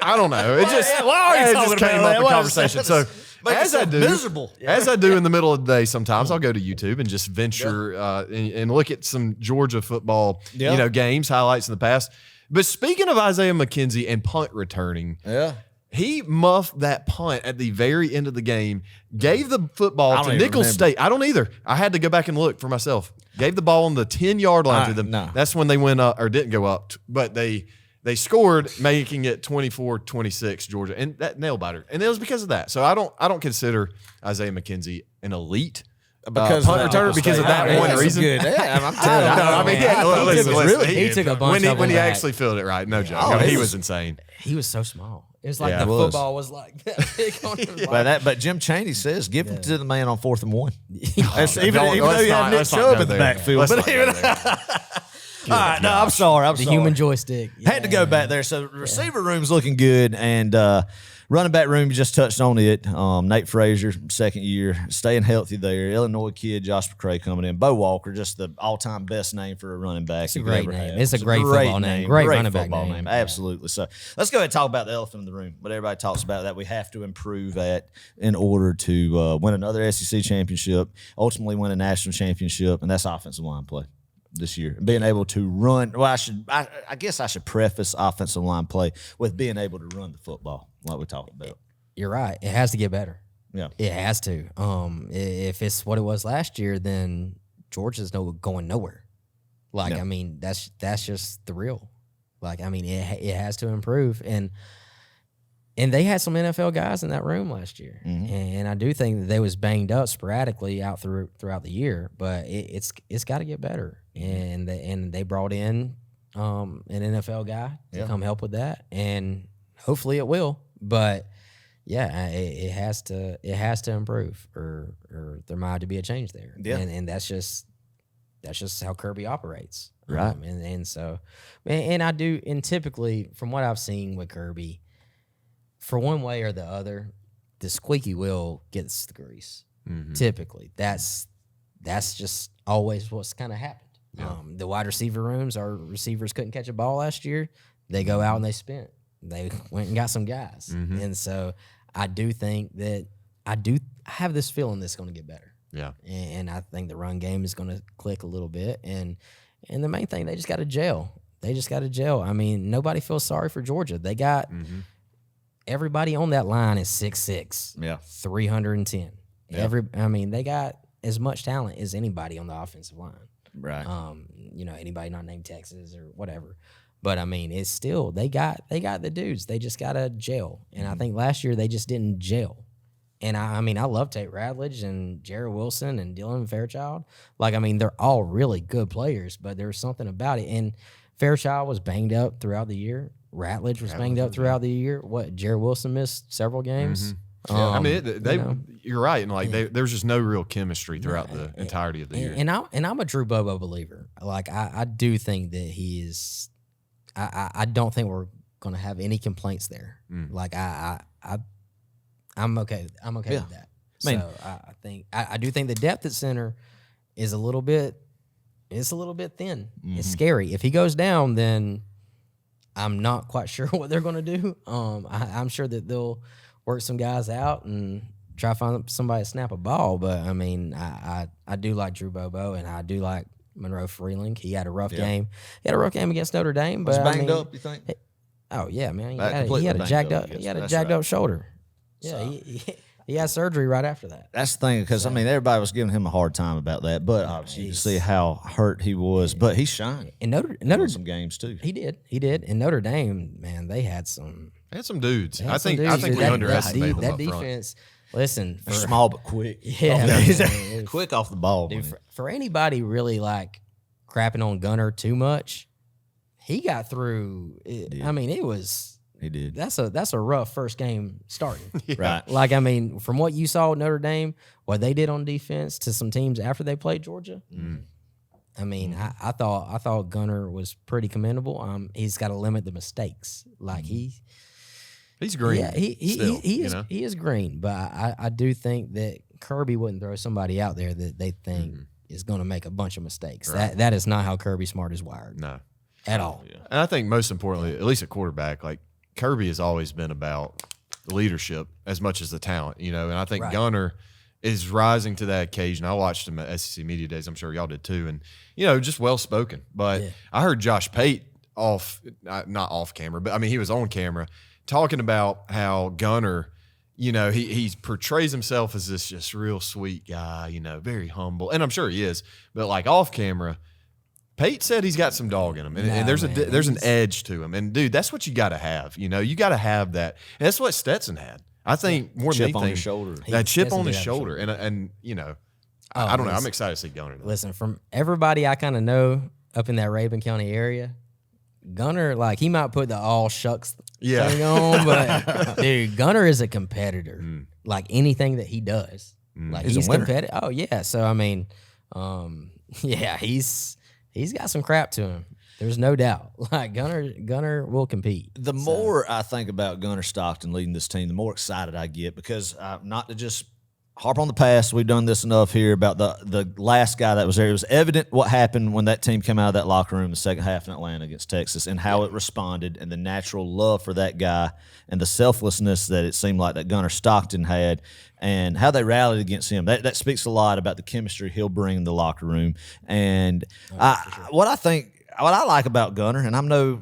I don't know. It just came up in conversation. So as I do in the middle of the day, sometimes I'll go to YouTube and just venture and look at some Georgia football, games, highlights in the past. But speaking of Isaiah McKenzie and punt returning, he muffed that punt at the very end of the game, gave the football to Nicholls State. I don't either. I had to go back and look for myself. Gave the ball on the 10-yard line to them. No. That's when they went up or didn't go up, but they scored, making it 24-26 Georgia, and that nail biter. And it was because of that. So I don't consider Isaiah McKenzie an elite punt returner because of that one reason. Good. Yeah, I'm telling you. He took a bunch when he actually filled it right. No joke. He was insane. He was so small. It was like the football was like that big on him. But Jim Chaney says, give it to the man on 4th and 1. Even though you have Nick Chubb in the backfield. All right, no, I'm sorry. The human joystick. Had to go back there. So receiver room's looking good, and running back room, you just touched on it. Nate Frazier, second year, staying healthy there. Illinois kid, Josh McCray coming in. Bo Walker, just the all-time best name for a running back. It's a great name. It's a great football name. Great running back name. Absolutely. So let's go ahead and talk about the elephant in the room. What everybody talks about that we have to improve at in order to win another SEC championship, ultimately win a national championship, and that's offensive line play this year. Being able to run. Well, I guess I should preface offensive line play with being able to run the football, like we talked about. You're right. It has to get better. Yeah, it has to. If it's what it was last year, then Georgia's going nowhere. Like, I mean, that's just the real. Like, I mean, it has to improve, and they had some NFL guys in that room last year, and I do think that they was banged up sporadically out throughout the year, but it's got to get better. And they brought in an NFL guy to come help with that, and hopefully it will. But yeah, it has to improve, or there might have to be a change there. Yeah, and that's just how Kirby operates, right? And so, and I do, and typically from what I've seen with Kirby, for one way or the other, the squeaky wheel gets the grease. Typically, that's just always what's kind of happened. Yeah. The wide receiver rooms, our receivers couldn't catch a ball last year. They go out and they spent. They went and got some guys. And so I do think that I have this feeling that's going to get better. Yeah. And I think the run game is going to click a little bit. And the main thing, they just got to gel. I mean, nobody feels sorry for Georgia. They got everybody on that line is 6'6", 310. Yeah. They got as much talent as anybody on the offensive line. Right. Anybody not named Texas or whatever. But I mean, it's still they got the dudes. They just gotta gel. And I think last year they just didn't gel. And I love Tate Radledge and Jarrett Wilson and Dylan Fairchild. Like, I mean, they're all really good players, but there's something about it. And Fairchild was banged up throughout the year. Radledge was banged up throughout the year. Jarrett Wilson missed several games. I mean, you're right, and like there's just no real chemistry throughout the entirety of the year. And I'm a Drew Bobo believer. Like I do think that he is. I don't think we're going to have any complaints there. Like I'm okay. I'm okay with that. I mean, So I do think the depth at center is a little bit. It's a little bit thin. It's scary. If he goes down, then I'm not quite sure what they're going to do. I'm sure that they'll work some guys out and try to find somebody to snap a ball. But I mean, I do like Drew Bobo, and I do like Monroe Freeling. He had a rough game. He had a rough game against Notre Dame. But was banged up, you think? Oh yeah, man. He Completely had a jacked banged up. up, He had a that's jacked right. up shoulder. Yeah, he had surgery right after that. That's the thing, because I mean, everybody was giving him a hard time about that, but obviously you can see how hurt he was. But he shined And Notre in some games too. he did. And Notre Dame, man, they had some. They had some dudes. they had I some think dudes. we That- underestimated that them up front. defense. Listen, for, Small but quick. Yeah, He's man. quick off the ball. dude, man. for anybody really like crapping on Gunner too much, he got through. I mean, it was. He did. That's a rough first game starting. Right. Like, I mean, from what you saw at Notre Dame, what they did on defense to some teams after they played Georgia, I mean, I thought Gunner was pretty commendable. He's got to limit the mistakes. Like He's green. yeah, still, he you is know? he is green, but I do think that Kirby wouldn't throw somebody out there that they think is going to make a bunch of mistakes. Right. That is not how Kirby Smart is wired No. at all. And I think most importantly, at least at quarterback, like Kirby has always been about the leadership as much as the talent, you know. And I think Right. Gunner is rising to that occasion. I watched him at SEC Media Days. I'm sure y'all did too. And, you know, just well spoken. But Yeah. I heard Josh Pate not off camera, but I mean, he was on camera talking about how Gunner, you know, he portrays himself as this just real sweet guy, you know, very humble. And I'm sure he is. But like off camera, Pate said he's got some dog in him, and, Nah, and there's man, there's an he's- edge to him. And dude, that's what you got to have. You know, you got to have that. And that's what Stetson had. I think more than Chip on anything, his shoulder. that chip Stetson on his did have a shoulder, and you know, Oh, I don't know. I'm listen. excited to see Gunner. though. Listen, from everybody I kind of know up in that Rabun County area, Gunner, like, he might put the all shucks Yeah. thing on, but dude, Gunner is a competitor. Like anything that he does, like He's a he's winner. competitive. Oh yeah, so I mean, yeah, he's got some crap to him. There's no doubt. Like Gunner will compete. The more I think about Gunner Stockton leading this team, the more excited I get, because not to just harp on the past, we've done this enough here about the last guy that was there. It was evident what happened when that team came out of that locker room the second half in Atlanta against Texas, and how it responded, and the natural love for that guy, and the selflessness that it seemed like that Gunner Stockton had, and how they rallied against him. That speaks a lot about the chemistry he'll bring in the locker room. And what I like about Gunner, and I'm no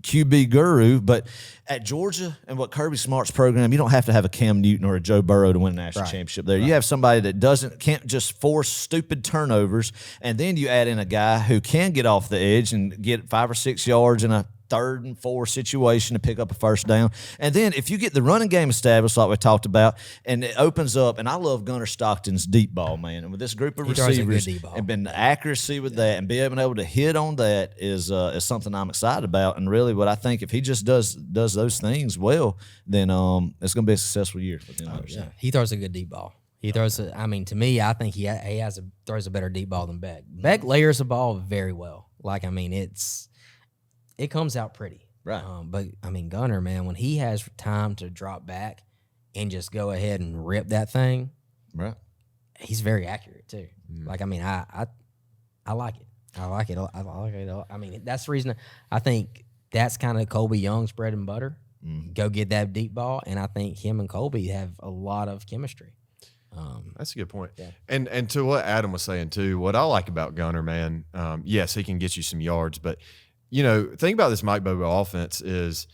QB guru, but at Georgia and what Kirby Smart's program, you don't have to have a Cam Newton or a Joe Burrow to win a national championship there. You have somebody that can't just force stupid turnovers, and then you add in a guy who can get off the edge and get 5 or 6 yards in a 3rd and 4 situation to pick up a first down. And then if you get the running game established like we talked about, and it opens up, and I love Gunner Stockton's deep ball, man. And with this group of He throws a good receivers deep ball. and been the accuracy with that, and being able to hit on that is something I'm excited about. And really what I think, if he just does those things well, then it's going to be a successful year with him. Yeah, he throws a good deep ball. He throws a, I mean, to me, I think he throws a better deep ball than Beck. Beck layers the ball very well. Like, I mean, it comes out pretty. Right. But I mean, Gunner, man, when he has time to drop back and just go ahead and rip that thing, Right. he's very accurate too. Like, I mean, I like it. I like it. I like it. I mean, that's the reason I think that's kind of Colby Young's bread and butter. Go get that deep ball, and I think him and Colby have a lot of chemistry. That's a good point. Yeah. And to what Adam was saying too, what I like about Gunner, man, yes, he can get you some yards, but you know, think about this Mike Bobo offense is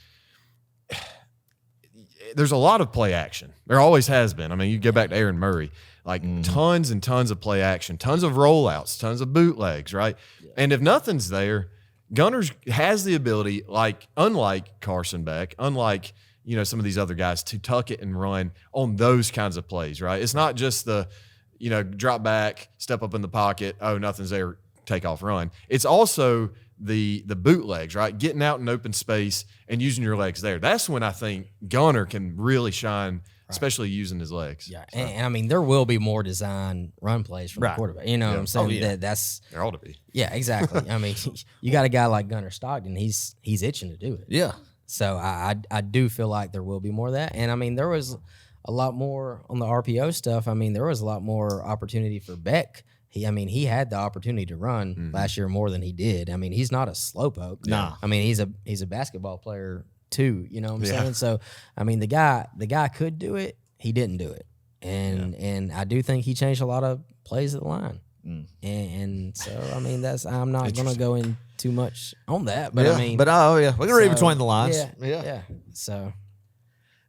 there's a lot of play action. There always has been. I mean, you go back to Aaron Murray, like tons and tons of play action, tons of rollouts, tons of bootlegs, right? Yeah. And if nothing's there, Gunner has the ability, like unlike Carson Beck, unlike you know some of these other guys, to tuck it and run on those kinds of plays, right? It's not just the drop back, step up in the pocket, oh nothing's there, take off, run. It's also the bootlegs, right? Getting out in open space and using your legs there. That's when I think Gunner can really shine, especially using his legs. Yeah, and I mean, there will be more design run plays from the quarterback. You know what I'm saying? That's there ought to be. Yeah, exactly. I mean, you got a guy like Gunner Stockton. He's itching to do it. Yeah. So I do feel like there will be more of that. And I mean, there was a lot more on the RPO stuff. I mean, there was a lot more opportunity for Beck. He had the opportunity to run last year more than he did. I mean, he's not a slowpoke. No. I mean, he's a basketball player too. You know what I'm saying? So I mean, the guy could do it. He didn't do it. And I do think he changed a lot of plays at the line. And so I mean, I'm not gonna go in too much on that, but I mean, we can read between the lines. Yeah. So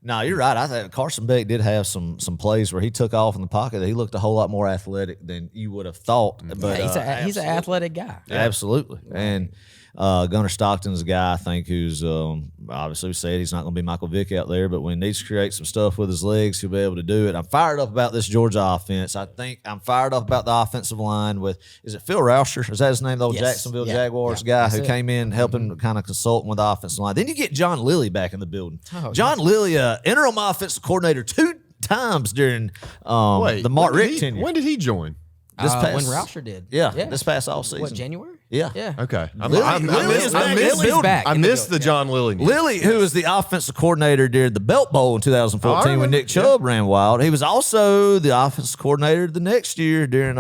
no, you're right. I think Carson Beck did have some plays where he took off in the pocket. He looked a whole lot more athletic than you would have thought. But he's an athletic guy. Absolutely. And Gunnar Stockton's a guy, I think, who's obviously said he's not going to be Michael Vick out there, but when he needs to create some stuff with his legs, he'll be able to do it. I'm fired up about this Georgia offense. I think I'm fired up about the offensive line with, is it Phil Rauscher? Is that his name, the old Jacksonville Jaguars guy who came in helping kind of consulting with the offensive line? Then you get John Lilly back in the building. John Lilly, interim offensive coordinator 2 times during the Mark Richt tenure. When did he join? When Rauscher did. Yeah, this past offseason. What, January? Yeah. Okay. Lilly's back. I missed the John Lilly news. Lilly, who was the offensive coordinator during the Belt Bowl in 2014 when Nick Chubb ran wild. He was also the offensive coordinator the next year during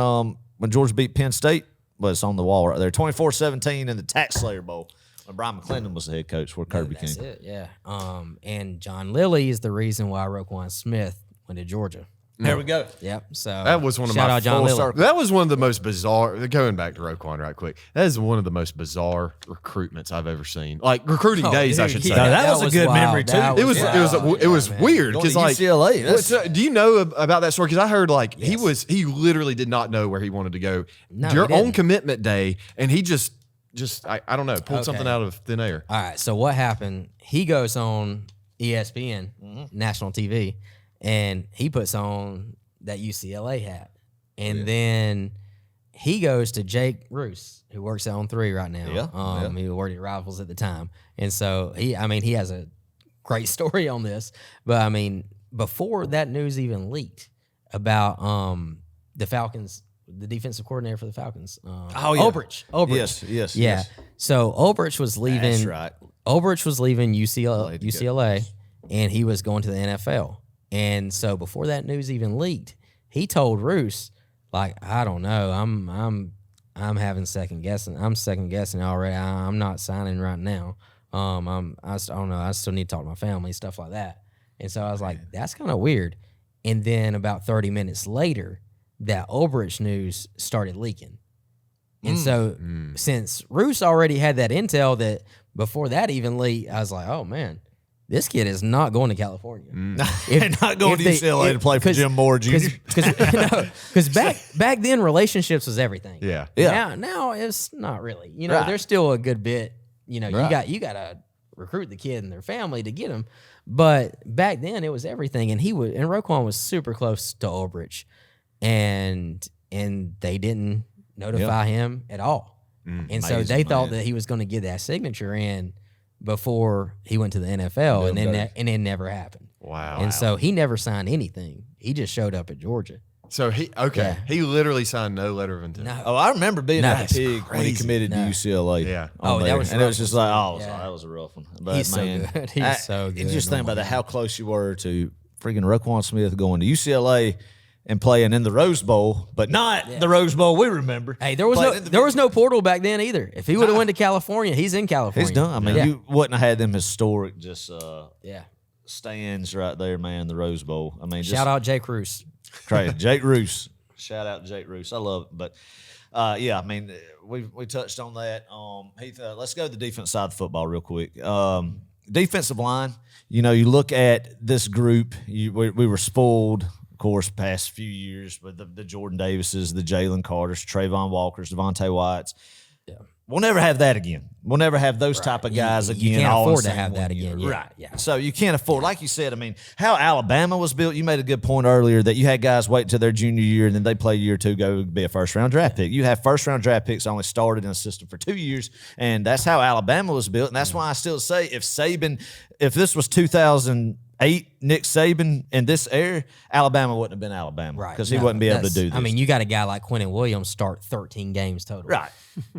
when Georgia beat Penn State. Well, it's on the wall right there. 24-17 in the Tax Slayer Bowl. When Brian McClendon was the head coach where Kirby came. That's it, yeah. And John Lilly is the reason why Roquan Smith went to Georgia. There we go. Yep. So that was one of shout my out John Lilly. That was one of the most bizarre. Going back to Roquan right quick, that is one of the most bizarre recruitments I've ever seen. Like recruiting days, I should say. No, that was a good wild. memory too. It was weird because like UCLA. do you know about that story? Because I heard like he literally did not know where he wanted to go on commitment day, and he just I don't know, pulled something out of thin air. All right. So what happened? He goes on ESPN, national TV. And he puts on that UCLA hat. And then he goes to Jake Roos, who works at On 3 right now. He worked at Rivals at the time. And so he has a great story on this. But I mean, before that news even leaked about the Falcons, the defensive coordinator for the Falcons, Ulbrich. Yes. Yeah. So Ulbrich was leaving. That's right. Ulbrich was leaving UCLA, and he was going to the NFL. And so before that news even leaked, he told Roos, like, I don't know, I'm having second guessing. I'm second guessing already. I'm not signing right now. I don't know. I still need to talk to my family, stuff like that. And so I was like, that's kind of weird. And then about 30 minutes later, that Ulbrich news started leaking. And so since Roos already had that intel that before that even leaked, I was like, oh man, this kid is not going to California. Not going to UCLA to play for Jim Moore Jr. Because back then relationships was everything. Yeah. Now it's not really. There's still a good bit. You got to recruit the kid and their family to get them. But back then it was everything, and Roquan was super close to Ulbrich, and they didn't notify him at all. And so they thought that he was going to get that signature in before he went to the NFL, and it never happened. Wow. And so he never signed anything. He just showed up at Georgia. So he literally signed no letter of intent. No. Oh, I remember being at the pig when he committed to UCLA. Yeah. That was just like, that was a rough one. But He's so good. He's so good. Just think about how close you were to freaking Roquan Smith going to UCLA and playing in the Rose Bowl, but not the Rose Bowl we remember. Hey, there was no portal back then either. If he would have went to California, he's in California. He's done. I mean, you wouldn't have had them historic stands right there, man. The Rose Bowl. I mean, shout out Jake Roos. Crazy, Jake Roos. Shout out Jake Roos. I love it, but I mean, we touched on that. Heath, let's go to the defense side of the football real quick. Defensive line. You look at this group. We were spoiled. Course, past few years with the Jordan Davises, the Jalen Carters, Trayvon Walkers, Devontae Whites. Yeah. We'll never have that again. We'll never have those type of guys again. You can't afford to have that again. Yeah. Right. Yeah. So you can't afford, like you said, I mean, how Alabama was built, you made a good point earlier that you had guys wait until their junior year and then they play a year or two, go be a first-round draft pick. You have first-round draft picks only started in a system for 2 years, and that's how Alabama was built. And that's why I still say if this was 2008, Nick Saban in this era, Alabama wouldn't have been Alabama. Right. Because he wouldn't be able to do this. I mean, you got a guy like Quentin Williams start 13 games total. Right.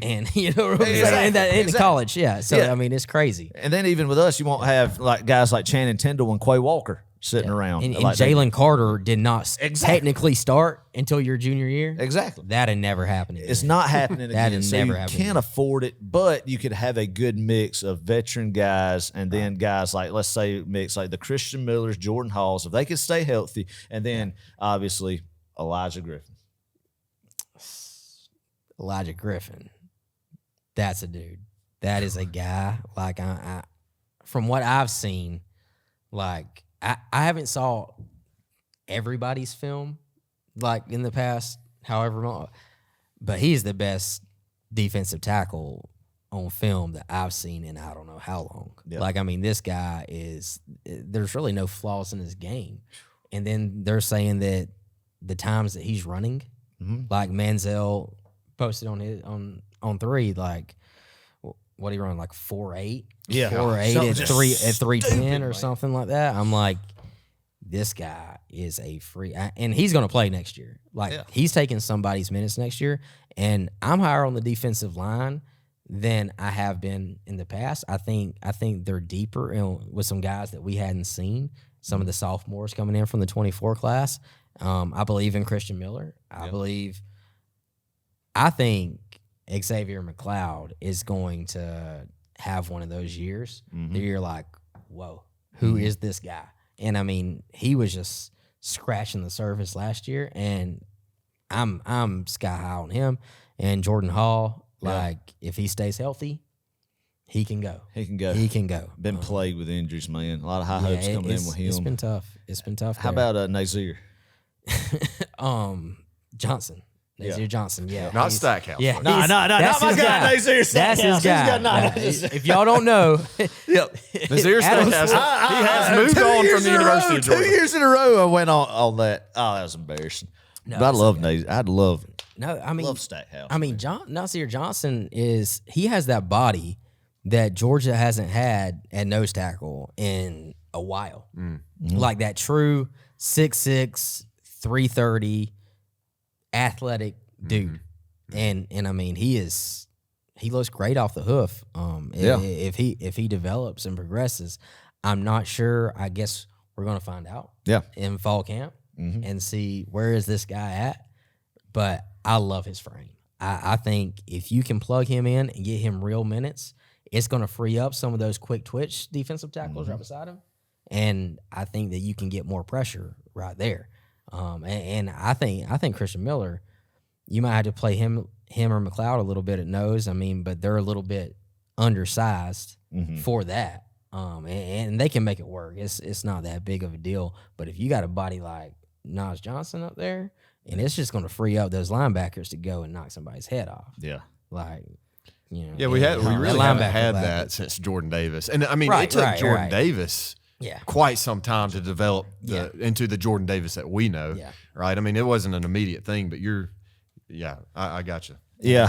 And you know what I'm saying? In college, yeah. So, Yeah. I mean, it's crazy. And then even with us, you won't have like guys like Channing Tindall and Quay Walker sitting around. And like Jalen Carter did not Exactly. technically start until your junior year. Exactly. That had never happened again. It's not happening That again. had So never you happened can't again. afford it, but you could have a good mix of veteran guys and then guys like, let's say, mix like the Christian Millers, Jordan Halls, if they could stay healthy, and then obviously Elijah Griffin. Elijah Griffin. That's a dude. That is a guy. Like I from what I've seen, like I haven't saw everybody's film like in the past, however long, but he's the best defensive tackle on film that I've seen in I don't know how long. Yep. Like, I mean, this guy there's really no flaws in his game. And then they're saying that the times that he's running, like Manziel posted on 3, like what he run, like 4.8? Yeah. 4.8 Something at just 310 or man. something like that. I'm like, this guy is a free, and he's going to play next year. Like he's taking somebody's minutes next year, and I'm higher on the defensive line than I have been in the past. I think they're deeper with some guys that we hadn't seen. Some of the sophomores coming in from the 24 class. I believe in Christian Miller. I think Xavier McLeod is going to have one of those years that you're like, whoa, who is this guy? And I mean, he was just scratching the surface last year, and I'm sky high on him. And Jordan Hall, like if he stays healthy, he can go. He can go. He can go. Been plagued with injuries, man. A lot of high hopes coming in with him. It's been tough. It's been tough. How there. about Nazir? Johnson. Nazir Johnson, yeah. Not He's- Stackhouse. Yeah, No, he's- not that's my his guy, Nazir That's Stackhouse. his He's guy. got If y'all don't know, Yep. Nazir Stackhouse, he has moved on from the University of 2 Georgia. years in a row, I went on that. Oh, that was embarrassing. No, but I it's love Nazir. I'd love no, I mean, Stackhouse. I mean, Nasir Johnson he has that body that Georgia hasn't had at nose tackle in a while. Like that true 6'6", 330 athletic dude. And I mean, he looks great off the hoof. If he develops and progresses, I'm not sure. I guess we're gonna find out. In fall camp and see where is this guy at. But I love his frame. I think if you can plug him in and get him real minutes, it's going to free up some of those quick twitch defensive tackles right beside him. And I think that you can get more pressure right there. And I think Christian Miller, you might have to play him or McLeod a little bit at nose. I mean, but they're a little bit undersized for that. And they can make it work. It's not that big of a deal. But if you got a body like Nas Johnson up there, and it's just going to free up those linebackers to go and knock somebody's head off. Yeah. Like, you know. Yeah, we really that haven't linebacker had battle. that since Jordan Davis. And I mean, Right, it took right, Jordan right. Davis quite some time to develop into the Jordan Davis that we know. Yeah. Right? I mean, it wasn't an immediate thing, but I got you. Yeah,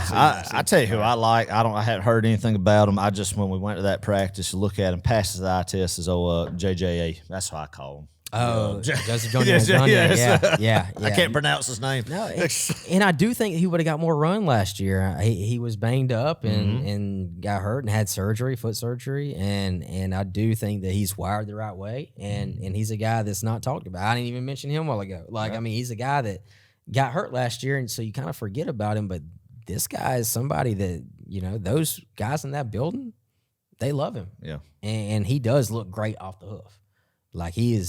I tell you who I like. I haven't heard anything about him. I just, when we went to that practice to look at him, passes the eye test, is old JJA. That's what I call him. Oh, Joseph Jr. Yes. Yeah. I can't pronounce his name. No, and I do think he would have got more run last year. He was banged up and got hurt and had surgery, foot surgery, and I do think that he's wired the right way, and he's a guy that's not talked about. I didn't even mention him a while ago. I mean, he's a guy that got hurt last year, and so you kind of forget about him. But this guy is somebody that, you know, those guys in that building, they love him. Yeah, and he does look great off the hoof. Like he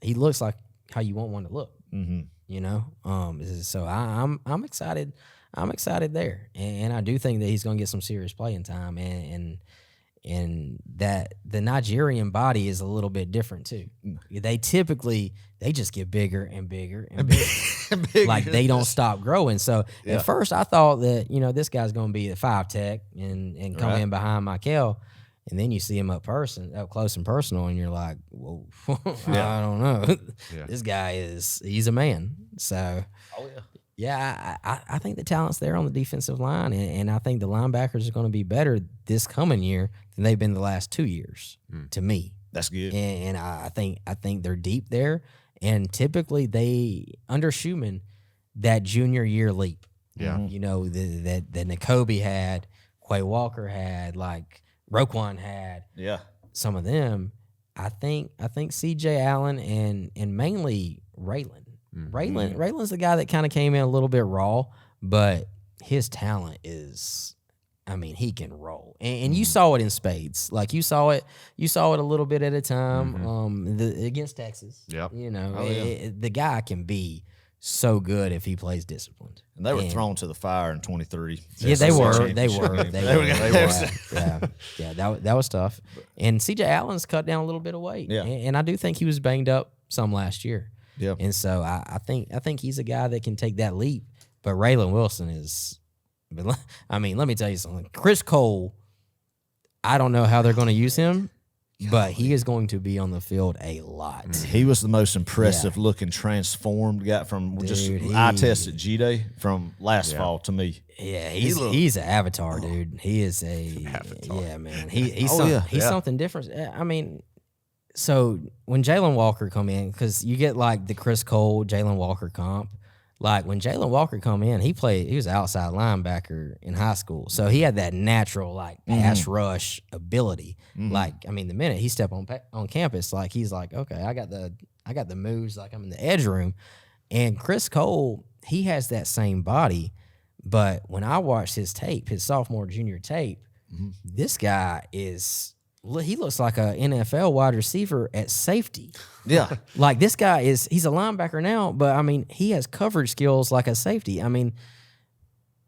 looks like how you want one to look. You know, so I'm excited. I'm excited there, and I do think that he's going to get some serious playing time, and that the Nigerian body is a little bit different too. They just get bigger and bigger and bigger. Like they don't stop growing. So at first I thought that, you know, this guy's going to be a 5 tech and come in behind Michael. And then you see him up close and personal, and you're like, whoa, I don't know. This guy he's a man. So, I think the talent's there on the defensive line, and I think the linebackers are going to be better this coming year than they've been the last 2 years, to me. That's good. And I think they're deep there. And typically they under Schumann, that junior year leap. Yeah. You know, that N'Kobe had, Quay Walker had, like Roquan had. Yeah. Some of them. I think CJ Allen and mainly Raylan. Raylan's the guy that kind of came in a little bit raw, but his talent is, I mean, he can roll. And you saw it in spades. Like you saw it a little bit at a time against Texas. Yep. You know, the guy can be so good if he plays disciplined. And they were thrown to the fire in 23. Yeah, they were. Yeah, that was tough. And CJ Allen's cut down a little bit of weight. Yeah. And I do think he was banged up some last year. Yeah. And so I think he's a guy that can take that leap. But Raylan Wilson is, I mean, let me tell you something. Chris Cole, I don't know how they're going to use him, but he is going to be on the field a lot. He was the most impressive looking transformed guy from eye test at G-Day from last fall to me. Yeah, he's an avatar, dude. He is a avatar. Yeah, man. He's something different. I mean, so when Jalen Walker come in, because you get like the Chris Cole, Jalen Walker comp. Like when Jalen Walker come in, he was an outside linebacker in high school. So he had that natural like pass rush ability. Like, I mean, the minute he stepped on campus, like he's like, okay, I got the moves, like I'm in the edge room. And Chris Cole, he has that same body. But when I watched his tape, his sophomore, junior tape, this guy he looks like a NFL wide receiver at safety. Yeah. Like this guy he's a linebacker now, but I mean, he has coverage skills like a safety. I mean,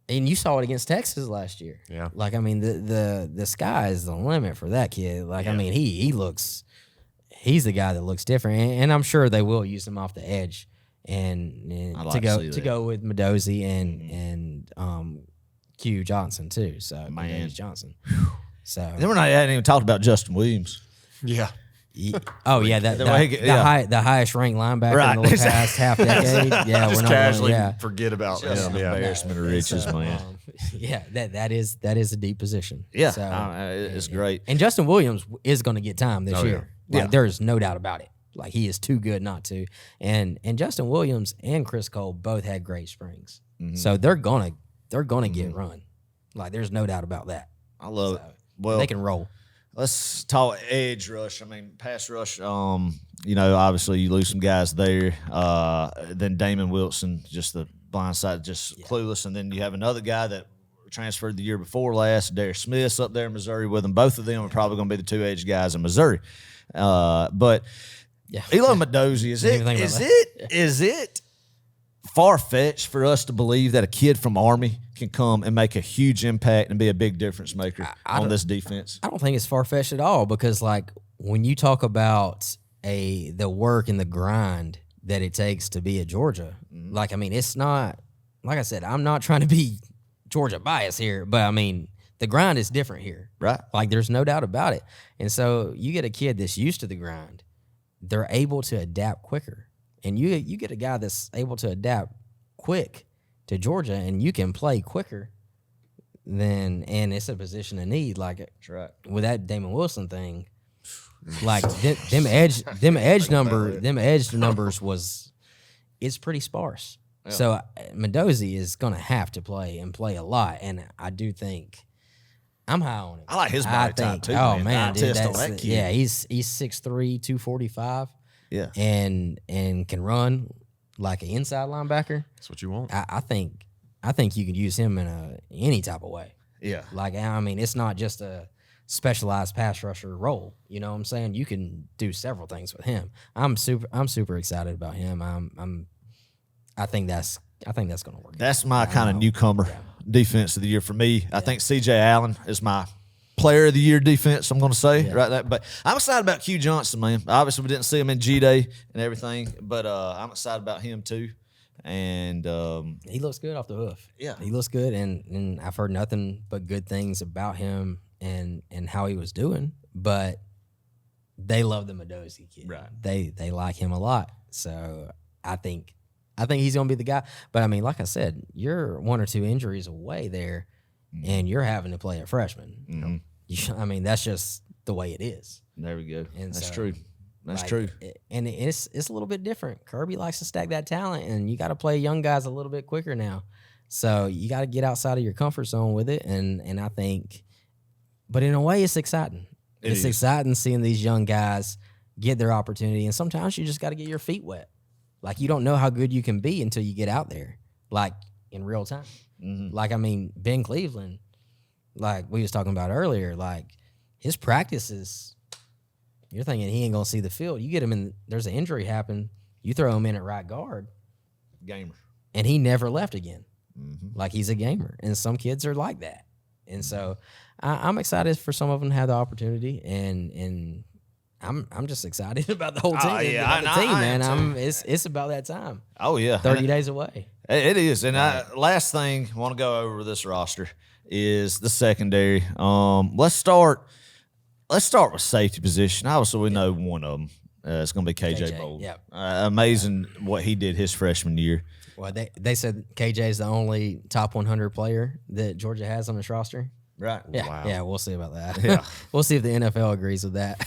and you saw it against Texas last year. Yeah. Like, I mean, the sky is the limit for that kid. Like, I mean, he's the guy that looks different. And I'm sure they will use him off the edge and to go with Mendoza and Q Johnson too. So Johnson. So then I hadn't even talked about Justin Williams. Yeah. Oh yeah, the highest ranked linebacker in the past half decade. Yeah, just casually forget about him. Embarrassment of riches, man. Yeah, that is a deep position. Yeah, so, it's great. And Justin Williams is going to get time this year. Yeah. Like, there's no doubt about it. Like he is too good not to. And Justin Williams and Chris Cole both had great springs, so they're gonna get run. Like there's no doubt about that. I love it. Well, they can roll. Let's talk edge rush. I mean, pass rush. You know, obviously you lose some guys there. Then Damon Wilson, just the blind side, just clueless. And then you have another guy that transferred the year before last, Darius Smith's up there in Missouri with them. Both of them are probably going to be the two edge guys in Missouri. But Eli Mendoza, is it far-fetched for us to believe that a kid from Army can come and make a huge impact and be a big difference maker on this defense? I don't think it's far-fetched at all, because like when you talk about the work and the grind that it takes to be at Georgia, like, I mean, it's not, like I said, I'm not trying to be Georgia biased here, but I mean, the grind is different here. Right. Like there's no doubt about it. And so you get a kid that's used to the grind, they're able to adapt quicker. And you get a guy that's able to adapt quick to Georgia, and you can play quicker and it's a position of need. Like, that's right. With that Damon Wilson thing, like them edge numbers it's pretty sparse. Yeah. So Mendoza is gonna have to play a lot, and I do think I'm high on him. I like his body type too. Oh man, dude, test on that kid. Yeah, he's 6'3", 245. Yeah, and can run like an inside linebacker. That's what you want. I think you can use him in any type of way. Yeah, like, I mean, it's not just a specialized pass rusher role. You know what I'm saying? You can do several things with him. I'm super excited about him. I think that's going to work. That's my kind of newcomer defense of the year for me. I think C.J. Allen is my player of the year defense, I'm going to say right there. But I'm excited about Q Johnson, man. Obviously, we didn't see him in G-Day and everything, but I'm excited about him too. And he looks good off the hoof. Yeah, he looks good, and I've heard nothing but good things about him and how he was doing. But they love the Mendoza kid. Right. They like him a lot. So I think he's going to be the guy. But I mean, like I said, you're one or two injuries away there, and you're having to play a freshman. I mean, that's just the way it is. There we go. And That's so, true. That's like, true. And it's a little bit different. Kirby likes to stack that talent, and you got to play young guys a little bit quicker now. So you got to get outside of your comfort zone with it, and I think, but in a way, it's exciting. It's exciting seeing these young guys get their opportunity, and sometimes you just got to get your feet wet. Like, you don't know how good you can be until you get out there, like in real time. Mm-hmm. Like, I mean, Ben Cleveland, like we was talking about earlier, like his practices, you're thinking he ain't gonna see the field. You get him in, there's an injury happen, you throw him in at right guard, Gamer. and he never left again. Mm-hmm. Like, he's a gamer, and some kids are like that. And so I'm excited for some of them to have the opportunity, and I'm just excited about the whole team. Man. It's about that time. Oh yeah, 30 days away. It is. And last thing I want to go over this roster is the secondary. Let's start with safety position. Obviously, we know one of them. It's going to be KJ Bold. Yep. Amazing what he did his freshman year. Well, they said KJ is the only top 100 player that Georgia has on its roster. Right. Yeah, Wow. yeah, we'll see about that. Yeah. We'll see if the NFL agrees with that.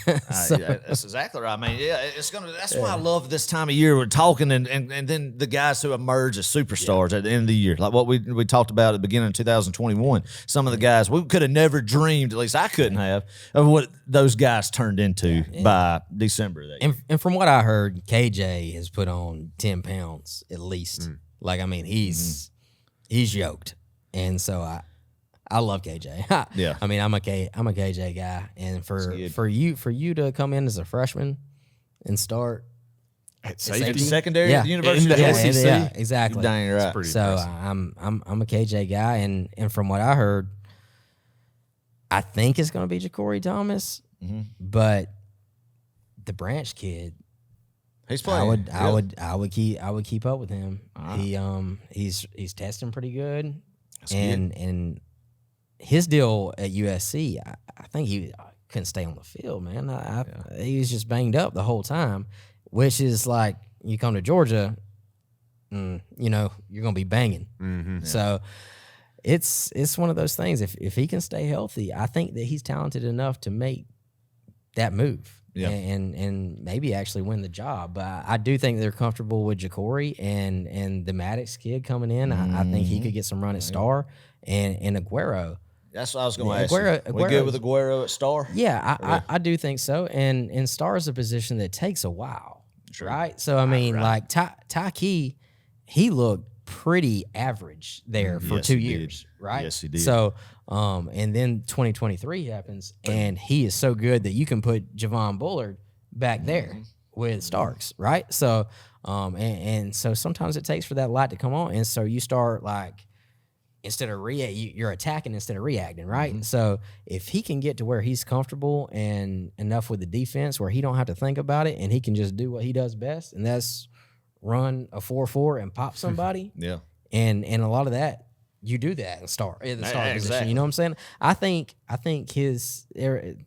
So, Yeah, that's exactly right. I mean, yeah, it's gonna. That's why I love this time of year. We're talking, and then the guys who emerge as superstars at the end of the year, like what we talked about at the beginning of 2021. Some of the guys we could have never dreamed, at least I couldn't have, of what those guys turned into by December of that year. and from what I heard, KJ has put on 10 pounds at least. Like, I mean, he's yoked, and so I love KJ. Yeah. I mean, I'm a KJ guy, and for you to come in as a freshman and start At Safety safety. secondary at the University of the Georgia. SEC. yeah, exactly. You're dang right. Pretty So impressive. I'm a KJ guy, and from what I heard, I think it's going to be Ja'Cory Thomas, but the Branch kid, He's playing. I would keep up with him. He's testing pretty good, and his deal at USC, I think he couldn't stay on the field, man. He was just banged up the whole time, which is like, you come to Georgia, you're gonna be banging. Mm-hmm. So it's one of those things. If he can stay healthy, I think that he's talented enough to make that move. Yeah. And maybe actually win the job. But I do think they're comfortable with Ja'Cory and the Maddox kid coming in. I think he could get some run at star, and Aguero. That's what I was going to ask Aguero- you. We good Aguero's- with Aguero at star? Yeah, I do think so. And star is a position that takes a while, right? So, I mean, like Ty Key, he looked pretty average there for Yes, 2 he did. years, right? Yes, he did. So, and then 2023 happens, and he is so good that you can put Javon Bullard back there with Starks, right? So, and so sometimes it takes for that light to come on, and so you start like, instead of you're attacking instead of reacting, right? So if he can get to where he's comfortable and enough with the defense where he don't have to think about it, and he can just do what he does best, and that's run a 4-4 and pop somebody. Yeah. And a lot of that, you do that in the star position. Exactly. You know what I'm saying? I think his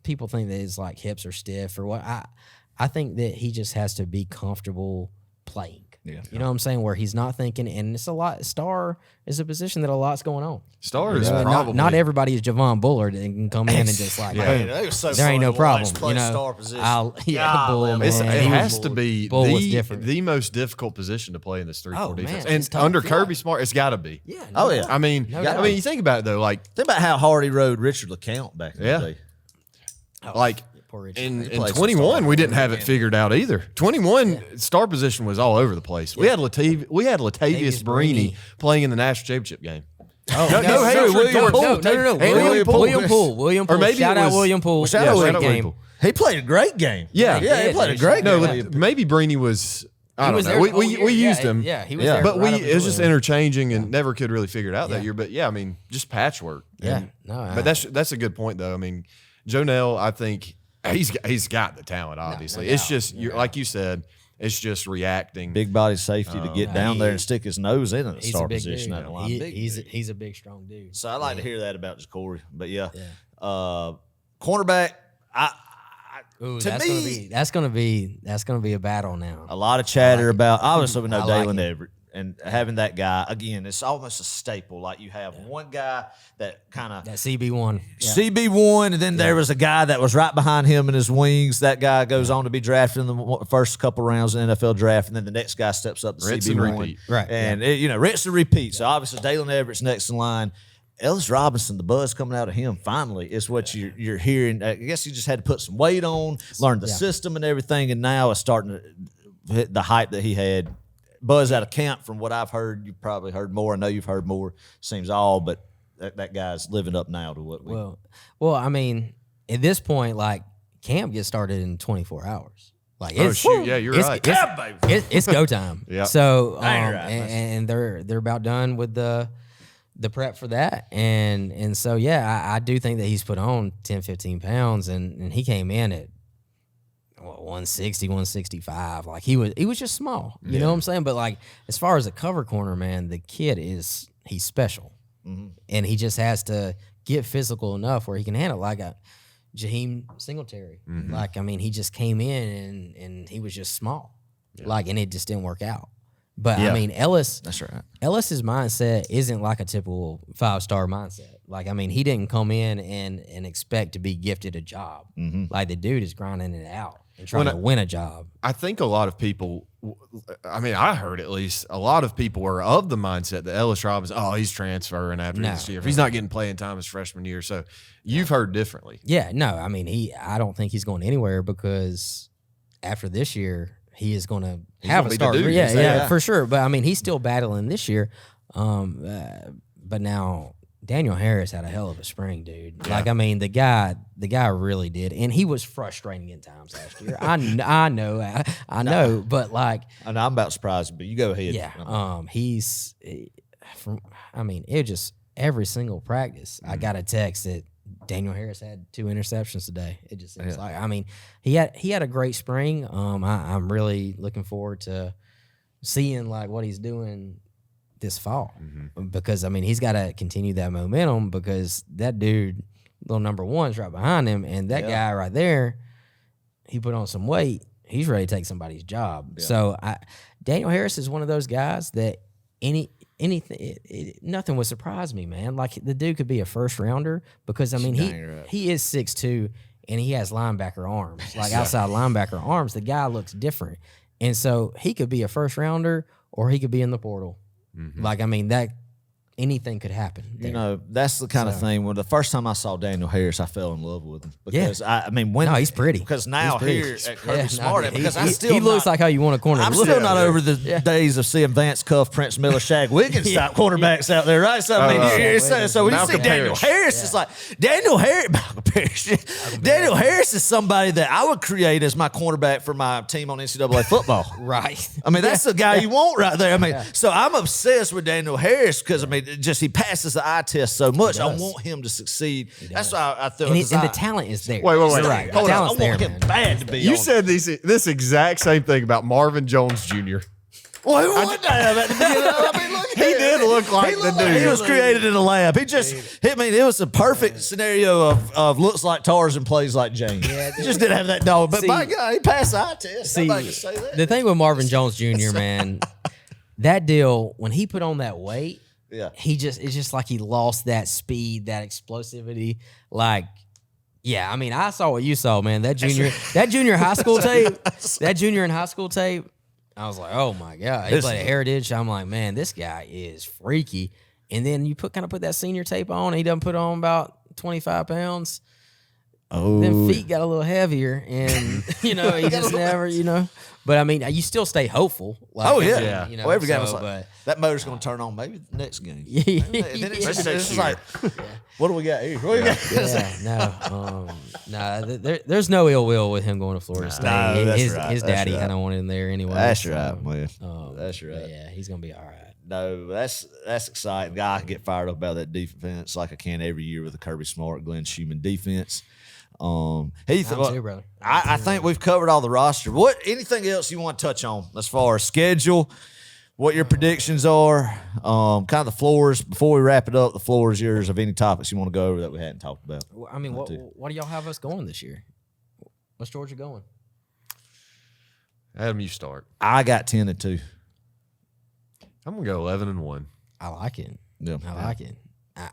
people think that his like hips are stiff or what. I think that he just has to be comfortable playing. Yeah. You know what I'm saying? Where he's not thinking, and it's a lot. Star is a position that a lot's going on. Star is You know, probably not everybody is Javon Bullard and can come in and just like, boom. It was so There ain't fun no to problem. watch play You know, star position. Bull, man. man. It He has was- to be Bull was different. the most difficult position to play in this 3-4 Oh, defense, man, it's and tough. under Yeah. Kirby Smart, it's got to be. Yeah. Oh, yeah. I mean, doubt. you think about it though, like Think about how hard he rode Richard LeCount back in Yeah. the day. like Poor Richard. in played some 21, star we didn't have it again. figured out either. 21 star position was all over the place. We had Latavius Latavius Brini Brini. playing in the national championship game. Oh, no, hey, William William Poole. Poole. No. William Poole. William Poole. Or maybe shout it out was- William Poole. shout Yeah, out shout William out Poole. William Poole. He played a great game. Yeah. Yeah, he did, played a dude. great No, game. maybe Brini was. I He don't was know. there We, the whole we, year. we used Yeah, him. yeah, he was Yeah. there But right up it was just until- interchanging and never could really figure it out that year. But yeah, I mean, just patchwork. Yeah, And- no, but that's a good point though. I mean, Jonell, I think he's got the talent. Obviously, no it's doubt, just like you said, it's just reacting. Big body safety to get down there and he- stick his nose in a He's star a big position dude. at the line. He- Big he's dude. he's a big, strong dude. So I like to hear that about Corey. But yeah. Cornerback, Ooh, to that's gonna be a battle now. a lot of chatter about. Obviously, we know I like Dalen it. Everett, and having that guy again, it's almost a staple. Like you have one guy that kind of that CB1, CB1, and then there was a guy that was right behind him in his wings. That guy goes on to be drafted in the first couple rounds of the NFL draft, and then the next guy steps up to Rinse and CB1, repeat. Right. And rinse and repeat. So obviously Dalen Everett's next in line. Ellis Robinson, the buzz coming out of him finally is what you're hearing. I guess he just had to put some weight on, learn the system and everything, and now it's starting to hit the hype that he had. Buzz out of camp, from what I've heard, you've probably heard more. I know you've heard more. Seems all, but that guy's living up now to what we. Well, I mean, at this point, like camp gets started in 24 hours. Like, Oh, shoot. Yeah, you're right. It's go time. Yeah. So, Right. and they're about done with the prep for that. And so, yeah, I do think that he's put on 10, 15 pounds, and he came in at 160, 165. Like he was just small. You know what I'm saying? But like as far as a cover corner, man, the kid he's special. And he just has to get physical enough where he can handle like a Jaheim Singletary. Like, I mean, he just came in and he was just small. Like, and it just didn't work out. But I mean, Ellis, That's right. Ellis's mindset isn't like a typical 5-star mindset. Like, I mean, he didn't come in and expect to be gifted a job. Like the dude is grinding it out and trying to win a job. I think a lot of people, I mean, I heard at least a lot of people were of the mindset that Ellis Robinson, he's transferring after this year. If he's not getting playing time his freshman year. So you've heard differently. Yeah, no, I mean, I don't think he's going anywhere because after this year, he is going to have a start. Yeah, for sure. But I mean, he's still battling this year. But now Daniel Harris had a hell of a spring, dude. Yeah. Like, I mean, the guy really did, and he was frustrating at times last year. I know, but like, I know, I'm about surprised, but you go ahead. Yeah, it just every single practice, I got a text that Daniel Harris had 2 interceptions today. It just seems like, I mean, he had a great spring. I'm really looking forward to seeing like what he's doing this fall, because I mean he's got to continue that momentum, because that dude, little number 1, is right behind him, and that guy right there, he put on some weight. He's ready to take somebody's job. Yeah. So Daniel Harris is one of those guys that nothing would surprise me, man. Like the dude could be a first rounder, because I mean he is 6'2" and he has linebacker arms, like outside linebacker arms. The guy looks different, and so he could be a first rounder or he could be in the portal. Like, I mean, that anything could happen there. You know, that's the kind of thing. When the first time I saw Daniel Harris, I fell in love with him, because he's pretty. Because now here at Kirby Smart, because he looks like how you want a corner. I'm still not over the days of seeing Vance Cuff, Prince Miller, Shaq Wiggins type quarterbacks out there, right? So I mean, so when you see Daniel Harris, it's like Daniel Harris is somebody that I would create as my cornerback for my team on NCAA football. Right. I mean, that's the guy you want right there. I mean, so I'm obsessed with Daniel Harris, because I mean, just he passes the eye test so much. I want him to succeed. That's why I feel. And the talent is there. Wait. Right. Hold on. I want him bad to be. You said this exact same thing about Marvin Jones Jr. Well, who would that have at the beginning? I mean, look, He did look like the dude. He was created in a lab. It was a perfect scenario of looks like Tarzan, plays like Jane. Yeah, he just didn't have that dog. But my God, he passed the eye test. Nobody can say that. The thing with Marvin Jones Jr., man, that deal, when he put on that weight, it's just like he lost that speed, that explosivity. Like, yeah, I mean, I saw what you saw, man. That junior high school tape, I was like, oh my God. He played at Heritage. I'm like, man, this guy is freaky. And then you put that senior tape on, and he done put on about 25 pounds. Oh, then feet got a little heavier, and he just never, But I mean, you still stay hopeful. Like, every game was like, that motor's going to turn on maybe the next game. It's like, what do we got here? There's no ill will with him going to Florida State. His daddy kind of wanted him there anyway. That's right, man. That's right. Yeah, he's going to be all right. No, that's exciting. I get fired up about that defense like I can every year with the Kirby Smart, Glenn Schumann defense. Heath, too, brother. I think we've covered all the roster. Anything else you want to touch on as far as schedule, what your predictions are, kind of the floors? Before we wrap it up, the floor is yours of any topics you want to go over that we hadn't talked about. I mean, what do y'all have us going this year? What's Georgia going? Adam, you start. I got 10-2. I'm gonna go 11-1. I like it. Yeah. I like it.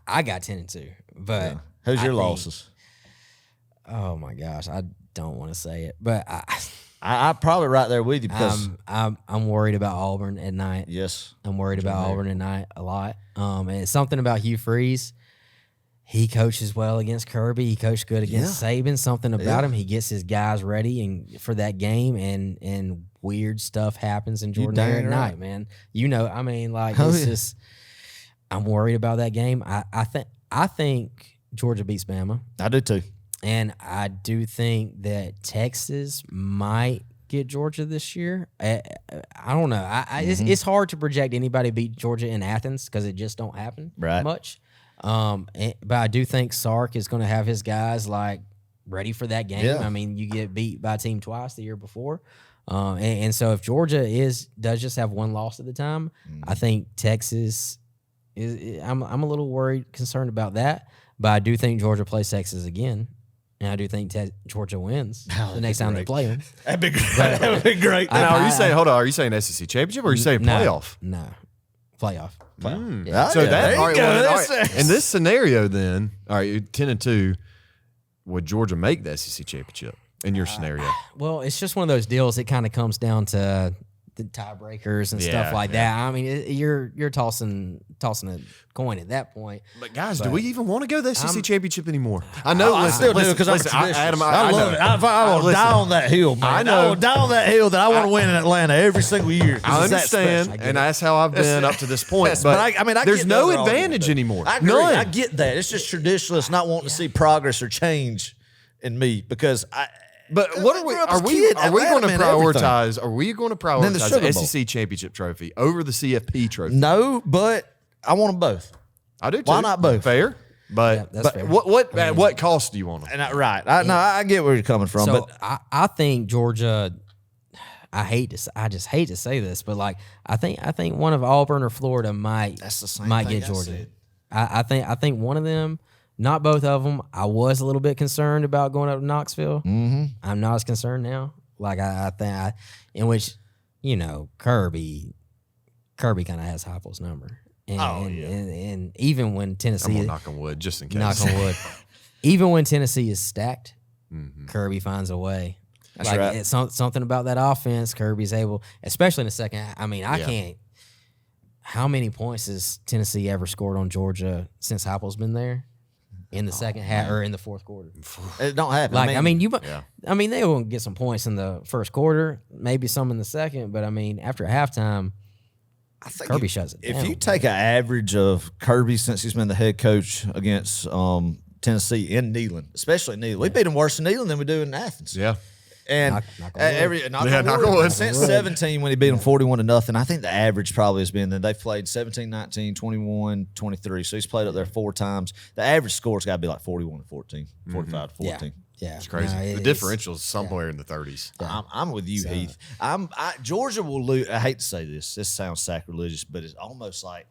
I got 10-2, but Who's your I think- losses? Oh my gosh, I don't want to say it, but I'm probably right there with you because I'm worried about Auburn at night. yes, I'm worried about Auburn at night a lot. And it's something about Hugh Freeze. He coaches well against Kirby. He coached good against Saban. Something about him. He gets his guys ready and for that game, and weird stuff happens in Jordan Hare at night, man. You know, I mean, like it's just. I'm worried about that game. I think Georgia beats Bama. I do too. And I do think that Texas might get Georgia this year. I don't know. It's hard to project anybody beat Georgia in Athens because it just don't happen much. But I do think Sark is going to have his guys like ready for that game. Yeah. I mean, you get beat by a team twice the year before. And so if Georgia does just have one loss at the time, I think Texas is. I'm a little worried, concerned about that. But I do think Georgia plays Texas again. And I do think Georgia wins the next time they play them. That'd be great. That'd be great. Now, are you saying? Hold on. Are you saying SEC championship or are you saying playoff? No, playoff. Yeah. So that all right, well, That's all right. In this scenario, then, all right, 10-2, would Georgia make the SEC championship in your scenario? Well, it's just one of those deals. It kind of comes down to the tiebreakers and stuff like that. I mean, you're tossing a coin at that point. But guys, do we even want to go to the SEC championship anymore? I know. I still do because I'm Adam, I love it. I will die on that hill, man. I know. I will die on that hill that I want to win in Atlanta every single year. I understand, and that's how I've been up to this point. But I mean, there's no advantage anymore. I agree. None. I get that. It's just traditionalists not wanting to see progress or change in me because I. But what are we going to prioritize? Are we going to prioritize the SEC championship trophy over the CFP trophy? No, but I want them both. I do too. Why not both? Fair. But, that's fair. What at what cost do you want them? And I get where you're coming from. So but I think Georgia. I just hate to say this, but like I think one of Auburn or Florida might get Georgia. I think one of them. Not both of them. I was a little bit concerned about going up to Knoxville. Mm-hmm. I'm not as concerned now. Like I think in which, Kirby kind of has Heupel's number. And even when Tennessee, I'm gonna knock on wood just in case. Knock on wood. Even when Tennessee is stacked, Kirby finds a way. That's like right. It's something about that offense. Kirby's able, especially in the second half. I mean, I can't. How many points has Tennessee ever scored on Georgia since Heupel's been there? In the second half or in the fourth quarter, it don't happen. Like they will get some points in the first quarter, maybe some in the second, but I mean after halftime, I think Kirby shuts it down. If you take an average of Kirby since he's been the head coach against Tennessee in Neyland, especially Neyland, we beat him worse in Neyland than we do in Athens. Yeah. And knock on wood. Since 17 when he beat them 41-0, I think the average probably has been that they've played 17, 19, 21, 23. So he's played up there 4 times. The average score's got to be like 41-14, 45-14. Yeah, it's crazy. The differential is somewhere in the 30s. I'm with you, Heath. Georgia will lose. I hate to say this. This sounds sacrilegious, but it's almost like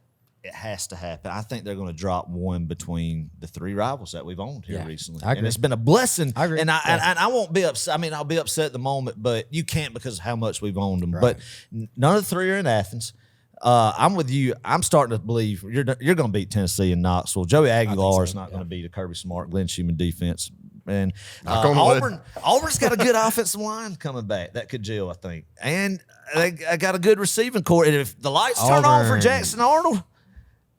it has to happen. I think they're going to drop one between the 3 rivals that we've owned here recently. I agree. And it's been a blessing. I agree. And I won't be upset. I mean, I'll be upset at the moment, but you can't because of how much we've owned them. Right. But none of the 3 are in Athens. I'm with you. I'm starting to believe you're going to beat Tennessee in Knoxville. Joey Aguilar is not going to beat a Kirby Smart, Glenn Schumann defense. And Auburn's got a good offensive line coming back that could gel, I think. And they got a good receiving core. And if the lights turn on for Jackson Arnold,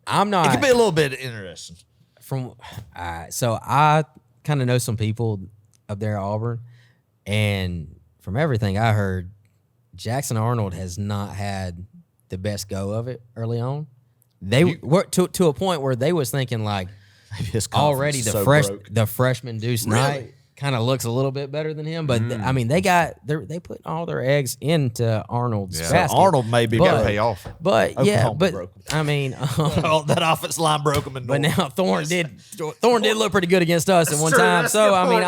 it could be a little bit interesting. So I kind of know some people up there at Auburn, and from everything I heard, Jackson Arnold has not had the best go of it early on. They were to a point where they was thinking like already the freshman Deuce Knight kind of looks a little bit better than him, but I mean they put all their eggs into Arnold's basket. So Arnold maybe got to pay off. But I mean that offensive line broke him. But now Thorne did look pretty good against us at one time. So I mean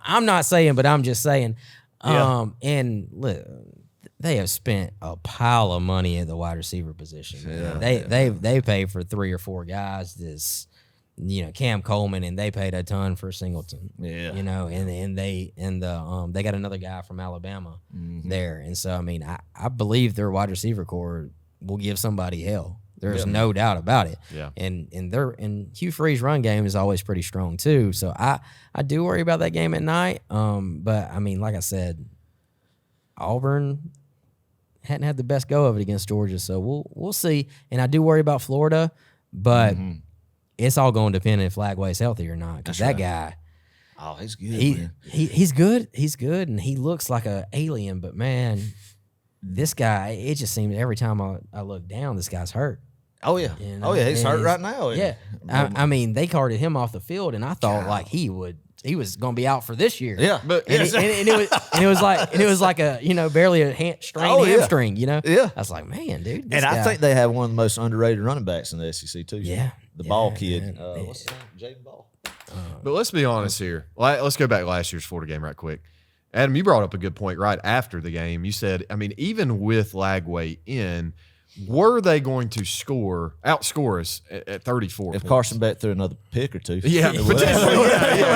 I'm not saying, but I'm just saying. And look, they have spent a pile of money at the wide receiver position. Yeah, they paid for 3 or 4 guys Cam Coleman, and they paid a ton for Singleton. Yeah. And they got another guy from Alabama there. And so, I mean, I believe their wide receiver core will give somebody hell. There's no doubt about it. Yeah. And Hugh Free's run game is always pretty strong too. So I do worry about that game at night. But I mean, like I said, Auburn hadn't had the best go of it against Georgia, so we'll see. And I do worry about Florida, but it's all going to depend if Flagway's healthy or not. Because that guy, he's good. He's good. He's good, and he looks like an alien. But man, this guy, it just seems every time I look down, this guy's hurt. Oh yeah, he's hurt right now. Yeah, I mean, they carted him off the field, and I thought like he was going to be out for this year. Yeah, but it was like a barely a strained hamstring. Yeah, I was like, man, dude. I think they have one of the most underrated running backs in the SEC too. Yeah, the Ball kid. What's his name? Jaden Ball. But let's be honest here. Let's go back to last year's Florida game right quick. Adam, you brought up a good point right after the game. You said, I mean, even with Lagway in, were they going to outscore us at 34 if points? Carson Beck threw another pick or two? Yeah, potentially.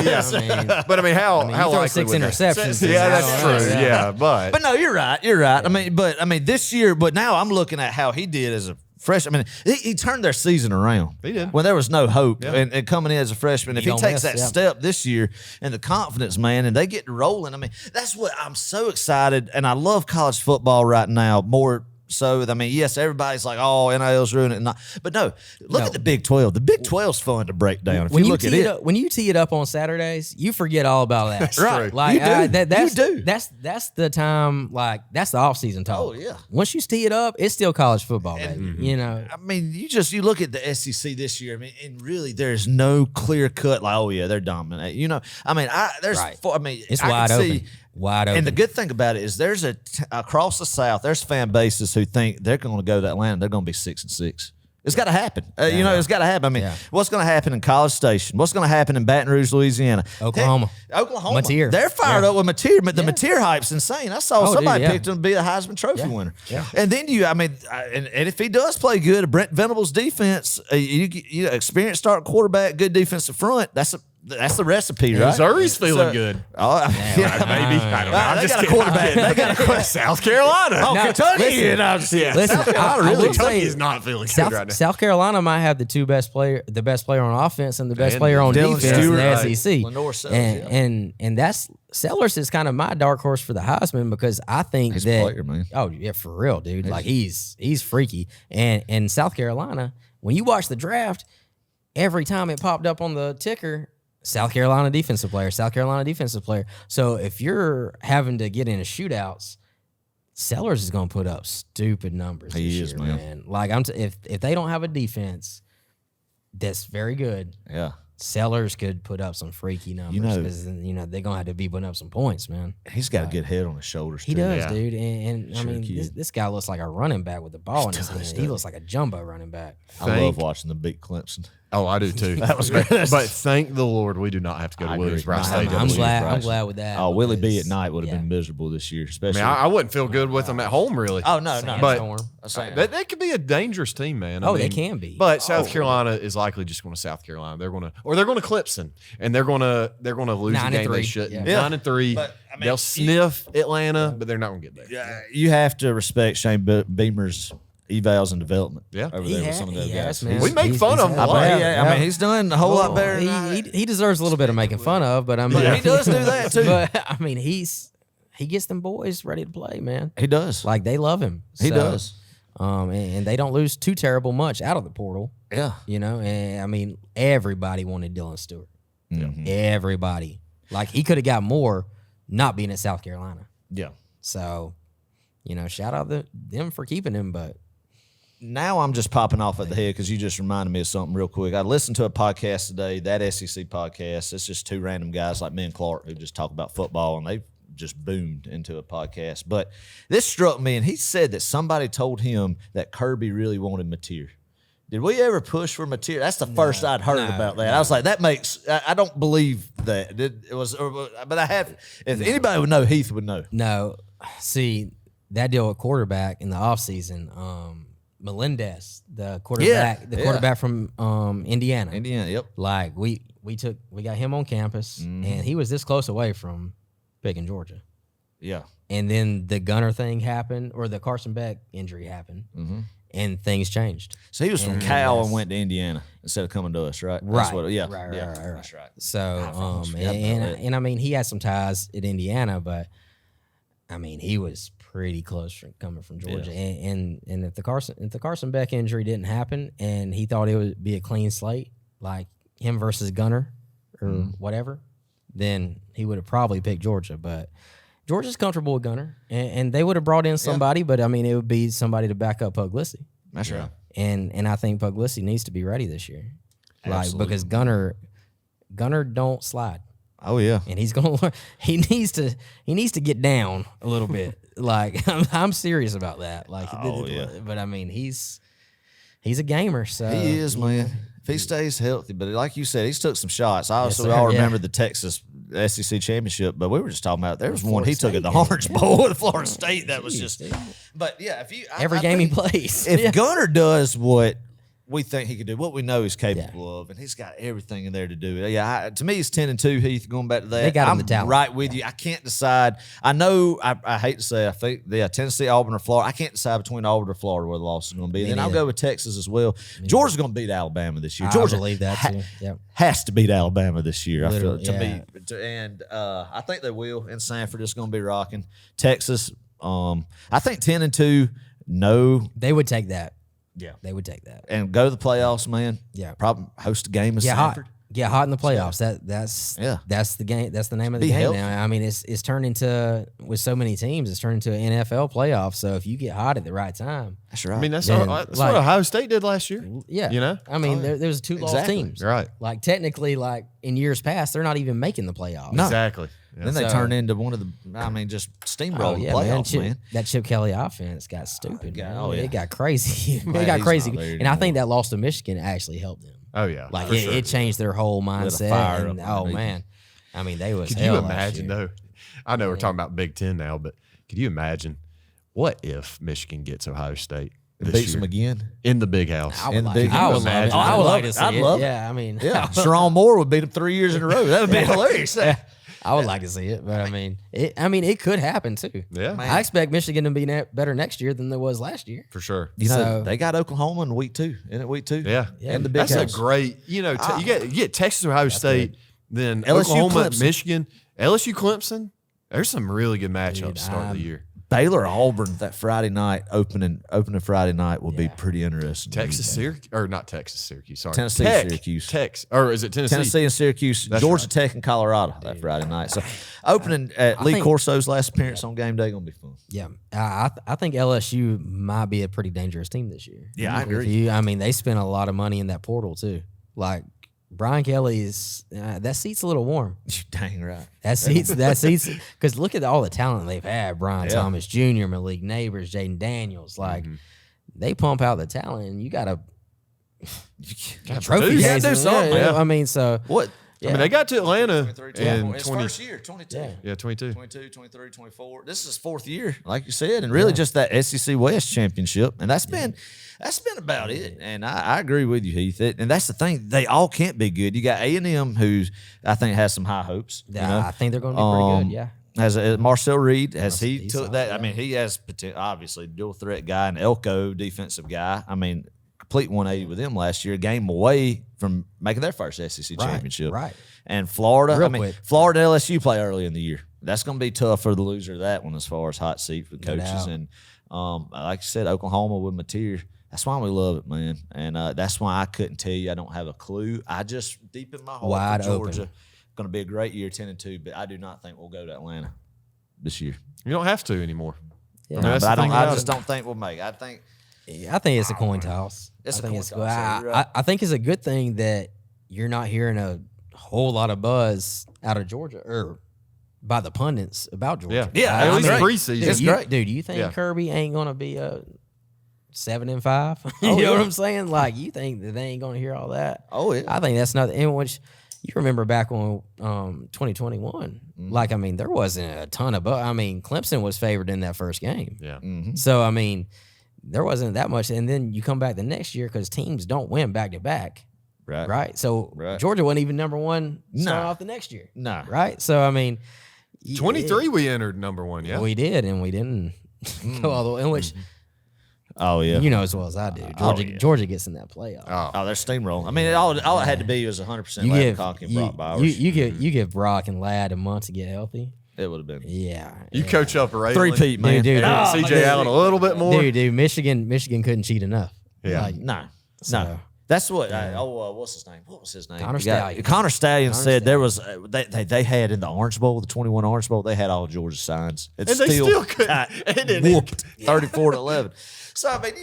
Yeah. But I mean, how throw likely 6 would that- interceptions. Yeah, that's true. Yeah, but no, you're right. I mean, this year. But now I'm looking at how he did as a freshman. I mean, he turned their season around. He did. When there was no hope, Yeah. and coming in as a freshman. If he don't takes miss, that yeah. step this year and the confidence, man, and they get rolling. I mean, that's what I'm so excited, and I love college football right now more. So, I mean, yes, everybody's like, oh, NIL's ruining it. But no, look at the Big 12. The Big 12's fun to break down. If When you you look at tee it. up, when you tee it up on Saturdays, you forget all about that. That's Right. true. Like You do. that's, You do. That's the time. Like that's the off season talk. Oh, yeah. Once you tee it up, it's still college football, baby. I mean, you look at the SEC this year. I mean, and really, there's no clear cut like, oh yeah, they're dominant. I mean, It's I wide can open. see- Wide open. And the good thing about it is there's across the South, there's fan bases who think they're going to go to Atlanta. They're going to be 6-6. It's got to happen. It's got to happen. I mean, what's going to happen in College Station? What's going to happen in Baton Rouge, Louisiana? Oklahoma. Oklahoma. Mateer. They're fired up with Mateer. The Mateer hype's insane. I saw somebody dude, picked him to be the Heisman Trophy winner. Yeah. And then and if he does play good, Brent Venables' defense, experienced start quarterback, good defensive front, that's the recipe, right? Missouri's feeling good. Oh, Maybe. I don't know. They got a quarterback. They got a South Carolina. Oh, Now, Kentucky. listen, Listen, South Carolina I will really. say- Kentucky is not feeling good right now. South Carolina might have the best player on offense and the best player on Dylan defense Stewart, in right. the SEC. Lenore Sellers, and that's Sellers is kind of my dark horse for the Heisman because I think He's that a player, man. oh yeah, for real, dude. Like he's freaky. And South Carolina, when you watch the draft, every time it popped up on the ticker, South Carolina defensive player, South Carolina defensive player. So if you're having to get into shootouts, Sellers is going to put up stupid numbers He this is, year, man. Like if they don't have a defense that's very good, Yeah. Sellers could put up some freaky numbers because they're gonna have to be putting up some points, man. He's got a good head on his shoulders, He too. does, Yeah. dude. And I Sure mean, kid. this guy looks like a running back with the ball in his hand. He looks like a jumbo running back. I love watching them beat Clemson. Oh, I do too. That was great. But thank the Lord we do not have to go to I agree. Williams-Brice No, Stadium. I'm Williams glad. I'm Bryce. glad with that. Oh, Willie B because- at night would have yeah. been miserable this year, I especially. mean, I wouldn't feel good with them at home, really. Oh, no. But Sandstorm. they could be a dangerous team, man. Oh, they can be. But South Carolina is likely just going to South Carolina. They're going to Clemson, and they're going to lose a game they 9-3. shouldn't. Yeah. 9-3. But, I mean, They'll sniff Atlanta, but they're not going to get there. You have to respect Shane Beamer's evals and development. Yeah. over there with some of those guys. man. We make fun of him a lot. I mean, he's done a whole lot better. than I- He deserves a little bit of making fun of, but I mean, he does do that, too. But I mean, he gets them boys ready to play, man. He does. Like they love him. He So, does. And they don't lose too terrible much out of the portal. Yeah. And I mean, everybody wanted Dylan Stewart. Mm-hmm. Everybody. Like he could have got more not being at South Carolina. Yeah. So, shout out them for keeping him, but Now I'm just popping off at the head because you just reminded me of something real quick. I listened to a podcast today, that SEC podcast. It's just two random guys like me and Clark who just talk about football, and they just boomed into a podcast. But this struck me, and he said that somebody told him that Kirby really wanted Mateer. Did we ever push for Mateer? That's the first I'd heard about that. I was like, that makes – I don't believe that. It was, but I have – if anybody would know, Heath would know. no. See, that deal with quarterback in the offseason, Melendez, the quarterback from Indiana. Indiana, yep. Like we got him on campus, and he was this close away from picking Georgia. Yeah. And then the Gunner thing happened, or the Carson Beck injury happened, and things changed. So he was from Cal and went to Indiana instead of coming to us, right? Right. That's what, yeah. Right. That's right. So, and I mean, he had some ties at Indiana, but I mean, he was pretty close from coming from Georgia. Yeah. And if the Carson Beck injury didn't happen, and he thought it would be a clean slate, like him versus Gunner or whatever, then he would have probably picked Georgia. But Georgia's comfortable with Gunner, and they would have brought in somebody, but I mean, it would be somebody to back up Puglisi. That's right. And I think Puglisi needs to be ready this year, like because Gunner don't slide. Oh yeah, and he's gonna he needs to get down a little bit. Like I'm serious about that. Like, but I mean he's a gamer, so he is, man. If he stays healthy, but like you said, he's took some shots. I also all remember the Texas SEC championship, but we were just talking about there was one he took at the Orange Bowl with Florida State that was just. But yeah, if you every game he plays, if Gunner does what we think he could do, what we know he's capable of, and he's got everything in there to do it. Yeah, to me, he's 10-2. Heath, going back to that, they got him the talent. Right with you. I can't decide. I know. I hate to say, I think Tennessee, Auburn, or Florida. I can't decide between Auburn or Florida where the loss is going to be. Then I'll go with Texas as well. Georgia's going to beat Alabama this year. Georgia, I believe that too. Yep. has to beat Alabama this year. Literally, I feel and I think they will. And Sanford is going to be rocking. Texas, I think 10-2. No, they would take that. Yeah, they would take that and go to the playoffs, man. Yeah, probably host a game of Sanford. Hot. Get hot in the playoffs. That's the game. That's the name of the game now. I mean, it's turned into, with so many teams, it's turned into an NFL playoff. So if you get hot at the right time, that's right. I mean, that's what Ohio State did last year. Yeah, you know. I mean, there was two lost teams. Right. Like technically, like in years past, they're not even making the playoffs. No. Exactly. Yeah. Then they turned into one of the. I mean, just steamroll the playoffs, man. That Chip Kelly offense got stupid. It got crazy. Man, it got crazy, and I think that loss to Michigan actually helped them. Oh yeah, like it changed their whole mindset. And, man, I mean they was. Could you imagine though? I know we're talking about Big Ten now, but could you imagine what if Michigan gets Ohio State this beats year them again in the Big House? I would like to see it. Yeah, I mean, Sharon Moore would beat them 3 years in a row. That would be hilarious. I would like to see it, but I mean, it could happen too. Yeah, man. I expect Michigan to be better next year than there was last year, for sure. You know, they got Oklahoma in week 2. Isn't it week 2? Yeah, and the Big House. That's a great. You know, you get Texas, Ohio State, then LSU, Oklahoma, Clemson. Michigan, LSU, Clemson. There's some really good matchups to start the year. Baylor, Auburn, that Friday night opening Friday night will be pretty interesting. Texas, Syracuse, or not Texas, Syracuse. Sorry, Tennessee, Syracuse. Or is it Tennessee? Tennessee and Syracuse, That's Georgia right. Tech and Colorado that Friday night. So opening at Lee Corso's last appearance on game day gonna be fun. Yeah, I think LSU might be a pretty dangerous team this year. Yeah, I agree. I mean, they spent a lot of money in that portal too. Like Brian Kelly's that seat's a little warm. You're dang right. That seat's because look at all the talent they've had. Brian Thomas Jr., Malik Neighbors, Jaden Daniels. Like they pump out the talent, and you gotta trophy. You gotta do something. Yeah. I mean, so What? I mean, they got to Atlanta 23, in it's 20. first year, 22. Yeah, 22. 22, 23, 24. This is his 4th year, like you said, and really just that SEC West championship, and that's been about it. And I agree with you, Heath. And that's the thing; they all can't be good. You got A&M, who I think has some high hopes. Yeah, I think they're going to be pretty good. Yeah. As Marcel Reed, he took that. I mean, he has obviously dual threat guy and Elko defensive guy. I mean, complete 180 with them last year, a game away from making their first SEC championship. Right. And Florida, Quick. Florida and LSU play early in the year. That's going to be tough for the loser of that one as far as hot seat for coaches. And like I said, Oklahoma with Mateer. That's why we love it, man. And that's why I couldn't tell you. I don't have a clue. I just, deep in my heart, Wide for Georgia, open. going to be a great year, 10-2. But I do not think we'll go to Atlanta this year. You don't have to anymore. Yeah. I mean, No, that's but the thing I about just it. don't think we'll make it. I think it's a coin toss. It's I a think coin it's toss, good. yeah, you're right. I think it's a good thing that you're not hearing a whole lot of buzz out of Georgia or by the pundits about Georgia. Yeah, at at least great. preseason. It's great. Dude, you think Yeah. Kirby ain't gonna be a 7-5? You know what I'm saying? Like, you think that they ain't gonna hear all that? Oh, yeah. I think that's nothing. In which you remember back on 2021, like, I mean, there wasn't a ton of buzz. I mean, Clemson was favored in that first game. Yeah. Mm-hmm. So I mean, there wasn't that much. And then you come back the next year because teams don't win back to back. Right. So Georgia wasn't even number one start off the next year. No. Right. So, I mean, 23, we entered number one. Yeah. We did. And we didn't go all the way. In which, you know as well as I do. Georgia gets in that playoff. Oh, they're steamrolling. I mean, all it had to be was 100% Ladd Cock and Brock Bowers. You give Brock and Ladd a month to get healthy. It would have been. Yeah. You coach up a three-peat, man. Dude. CJ Allen a little bit more. Dude, Michigan couldn't cheat enough. Yeah. Like, No. That's what. What's his name? What was his name? Connor Stallion said there was. They had in the Orange Bowl, the 21 Orange Bowl. They had all Georgia signs. And they still couldn't. Whooped 34-11. So I mean,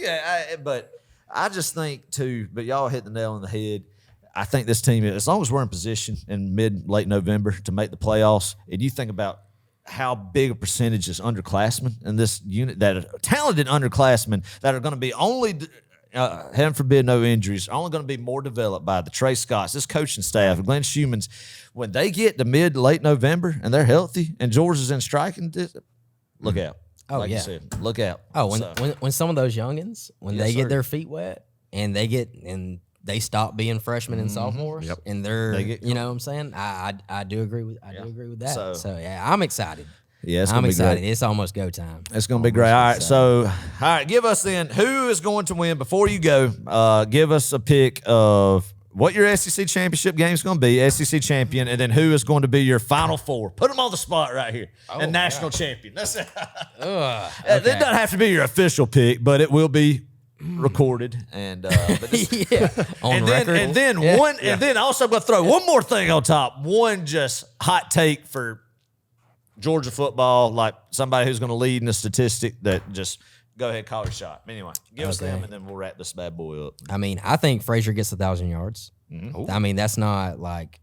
but I just think too. But y'all hit the nail on the head. I think this team, as long as we're in position in late November to make the playoffs, and you think about how big a percentage is underclassmen in this unit, that are talented underclassmen that are going to be only. Heaven forbid, no injuries, are only going to be more developed by the Trey Scotts, this coaching staff, Glenn Schumann's. When they get to late November and they're healthy and Georgia's in striking, look out. You said, look out. When some of those youngins, they get their feet wet and they stop being freshmen and sophomores, and you know what I'm saying? I do agree with that. So I'm excited. Yeah, I'm excited. It's almost go time. It's going to be great. All right, give us then who is going to win. Before you go, give us a pick of what your SEC championship game is going to be, SEC champion, and then who is going to be your Final Four. Put them on the spot right here. And national champion. That's it. It doesn't have to be your official pick, but it will be recorded and on record. And then also I'm going to throw one more thing on top. One just hot take for Georgia football, like somebody who's going to lead in a statistic that just go ahead, call your shot. Anyway, give us them, and then we'll wrap this bad boy up. I mean, I think Frazier gets 1,000 yards. Mm-hmm. I mean, that's not like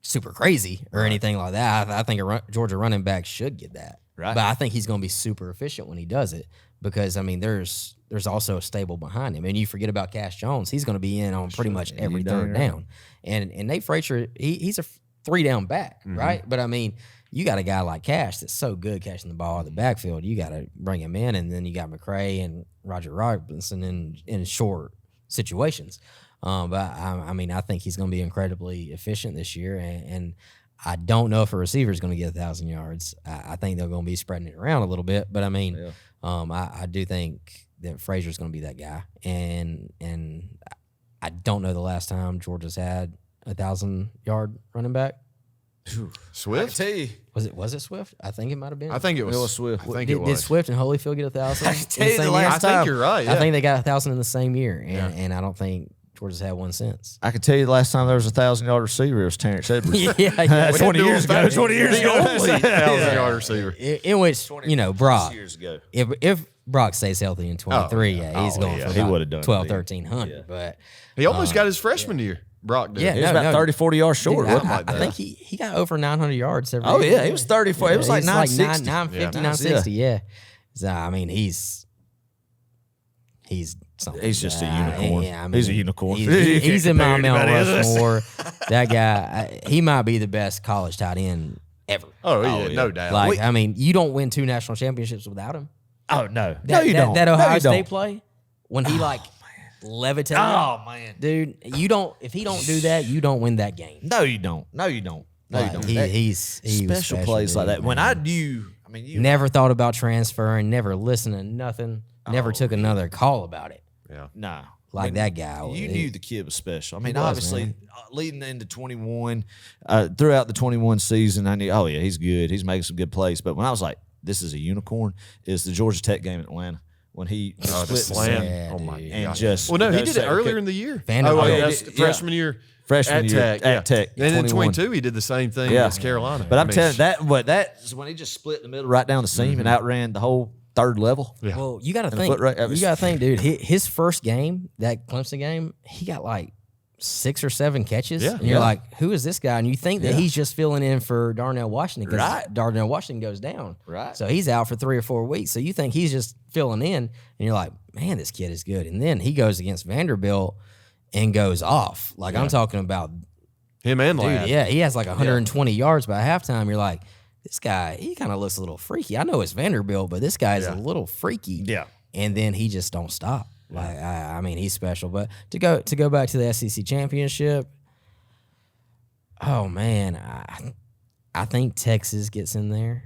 super crazy or anything like that. I think a Georgia running back should get that. Right. But I think he's going to be super efficient when he does it because, I mean, there's also a stable behind him. And you forget about Cash Jones. He's going to be in on pretty much every third down. And Nate Frazier, he's a 3-down back, right? But, I mean, you got a guy like Cash that's so good catching the ball out of the backfield. You got to bring him in, and then you got McCray and Roger Robinson in short situations. But I mean, I think he's going to be incredibly efficient this year, and I don't know if a receiver is going to get 1,000 yards. I think they're going to be spreading it around a little bit, but I mean, I do think that Frazier's going to be that guy, and I don't know the last time Georgia's had a 1,000-yard running back. Swift? I can tell you. Was it Swift? I think it might have been. I think it was Swift. I think it was. Did Swift and Holyfield get 1,000? I can tell you the last time. I think you're right. Yeah. I think they got 1,000 in the same year, and I don't think Georgia's had one since. I can tell you the last time there was a 1,000-yard receiver, it was Terrence Edwards. yeah. 20 years ago. 20 years ago. Only 1,000-yard receiver. In which, Brock, years ago. If Brock stays healthy in 23, he's going for he would have done 1,300. But he almost got his freshman year. Brock did. Yeah, he was about 30, 40 yards short. Dude, I think he got over 900 yards every year. year. He was 34. It was like 960. 950, 960, yeah. So, I mean, he's something. He's just a unicorn. Yeah, I mean, he's a unicorn. He's in my Mount Rushmore. That guy, he might be the best college tight end ever. Oh, yeah, no doubt. Like, I mean, you don't win 2 national championships without him. Oh, no. You don't. That Ohio State don't. play, when he, levitated. Oh, man. Dude, if he don't do that, you don't win that game. No, you don't. You don't. He's special plays like that. When I knew, you never thought about transferring, never listened to nothing, never took another call about it. Yeah. Nah. That guy. You knew the kid was special. I mean, obviously, leading into 21, throughout the 21 season, I knew, he's good. He's making some good plays. But when I was like, this is a unicorn, is the Georgia Tech game in Atlanta. When he split the slam. Yeah, oh, my and God. just Well, no, he did it earlier in the year. Vanderbilt. Freshman year. Freshman year at Tech. And then 22, he did the same thing against Carolina. But I'm telling you, that is when he just split the middle right down the seam and outran the whole third level. Yeah. Well, you got to think, dude, his first game, that Clemson game, he got 6 or 7 catches. Yeah. And you're like, who is this guy? And you think that he's just filling in for Darnell Washington because Darnell Washington goes down. Right. So he's out for 3 or 4 weeks. So you think he's just filling in, and you're like, man, this kid is good. And then he goes against Vanderbilt and goes off. I'm talking about him and dude. Ladd. Yeah, he has 120 yards by halftime. You're like, this guy, he kind of looks a little freaky. I know it's Vanderbilt, but this guy is a little freaky. Yeah. and then he just don't stop. Like I mean, he's special. But to go back to the SEC championship, oh man, I think Texas gets in there.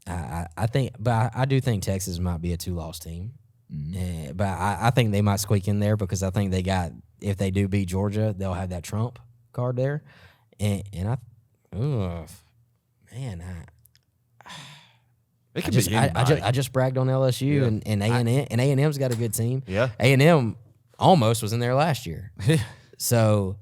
I think, but I do think Texas might be a 2-loss team. But I think they might squeak in there because I think if they do beat Georgia, they'll have that trump card there. And It could be I just bragged on LSU and A&M's got a good team. Yeah. A&M almost was in there last year. So,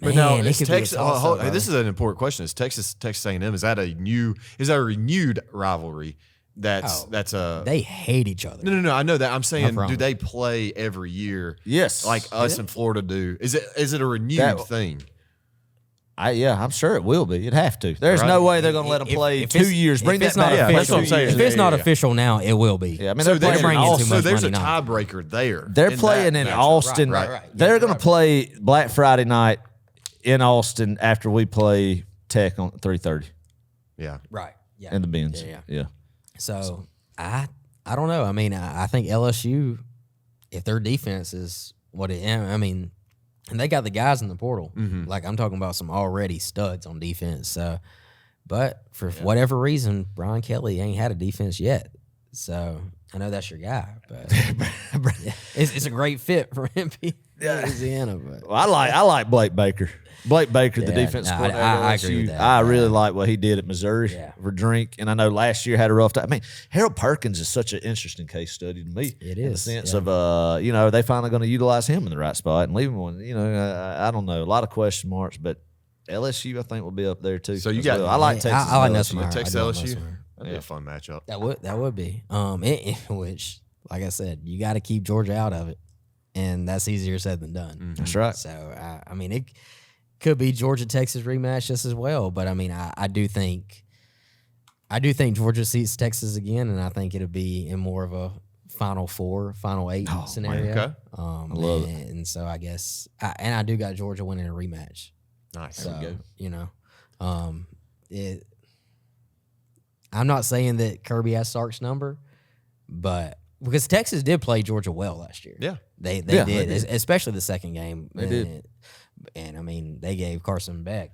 but man, now it is could Texas. be a toss-up, This is an important question. Is Texas A&M? Is that a renewed rivalry? That's a they hate each other. No. I know that. I'm saying, promise. do they play every year? Yes. Like us in Florida do. Is it a renewed thing? I'm sure it will be. It'd have to. There's no way they're going to let them play If 2 years. Bring that back. That's what I'm saying. If it's not official now, it will be. Yeah, I mean, So they're playing in Austin. so there's a money now. tiebreaker there. They're playing in Austin. Right. They're going to play Black Friday night in Austin after we play Tech on 3:30 Yeah. Right. Yeah. in the Benz. Yeah. Yeah. So I don't know. I mean, I think LSU, if their defense is what it is, I mean, and they got the guys in the portal. Like I'm talking about some already studs on defense. So, but for whatever reason, Brian Kelly ain't had a defense yet. So I know that's your guy, but it's a great fit for MP Louisiana. But Well, I like Blake Baker. Blake Baker, the Yeah, defense no, coordinator. I at agree with LSU. that. I really like what he did at Missouri Yeah. for Drink, and I know last year had a rough time. I mean, Harold Perkins is such an interesting case study to me. It in the is, sense yeah. of are they finally going to utilize him in the right spot and leave him one? I don't know, a lot of question marks, but LSU I think will be up there too. So you as got- well. I like Texas. I like and Nelson LSU. Meyer. Texas I do like LSU. Nelson Meyer. That'd be a fun matchup. That would be. Which, like I said, you got to keep Georgia out of it, and that's easier said than done. That's right. So I mean, it could be Georgia Texas rematch just as well. But I mean, I do think Georgia seats Texas again, and I think it'll be in more of a Final Four, Final Eight scenario. okay. I love it. And so I guess, I do got Georgia winning a rematch. Nice. So I'm not saying that Kirby has Sark's number, but because Texas did play Georgia well last year. Yeah. They Yeah, did, they did. especially the second game. They did. And I mean, they gave Carson Beck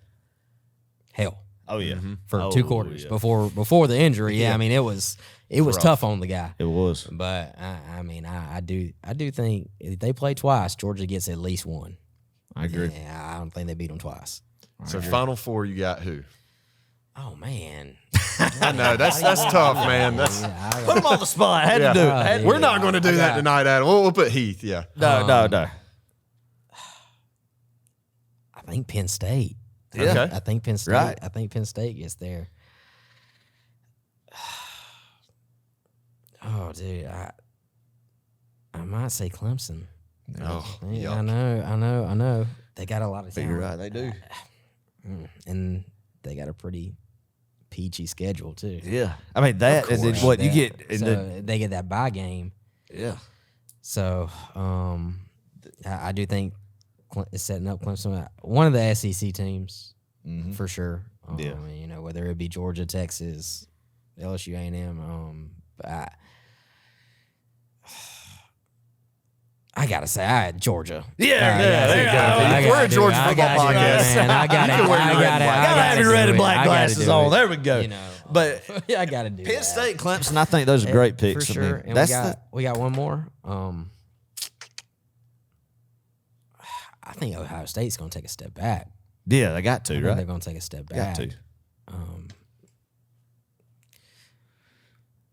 hell Oh yeah, for 2 quarters before the injury. Yeah, I mean, it was rough. tough on the guy. It was. But I mean, I do think if they play twice, Georgia gets at least one. I agree. Yeah, I don't think they beat them twice. So Final Four, you got who? Oh man, I know that's tough, man. That's Put him on the spot. Had Yeah. to do it. Oh, Had to yeah. we're not going to do that tonight, Adam. We'll put Heath. Yeah. No. I think Penn State. Yeah. Okay. I think Penn State. Right. I think Penn State gets there. Oh, dude, I might say Clemson. Oh, Yeah, yuck. I know. They got a lot of talent. You're right. They do. And they got a pretty peachy schedule too. Yeah. I mean that, and then what you get. And So then, they get that bye game. yeah. So I do think it's setting up Clemson, one of the SEC teams for sure. Yeah. Whether it be Georgia, Texas, LSU, A&M. I gotta say, I had Georgia. Yeah, there you go. We're a Georgia football podcast. I got it. Gotta have your red and black glasses on. There we go. But I gotta do Penn that. State, Clemson, I think those are great picks. for I mean, sure. And that's we got one more. I think Ohio State's gonna take a step back. yeah, they got to, I think they're right? gonna take a step Got back. to.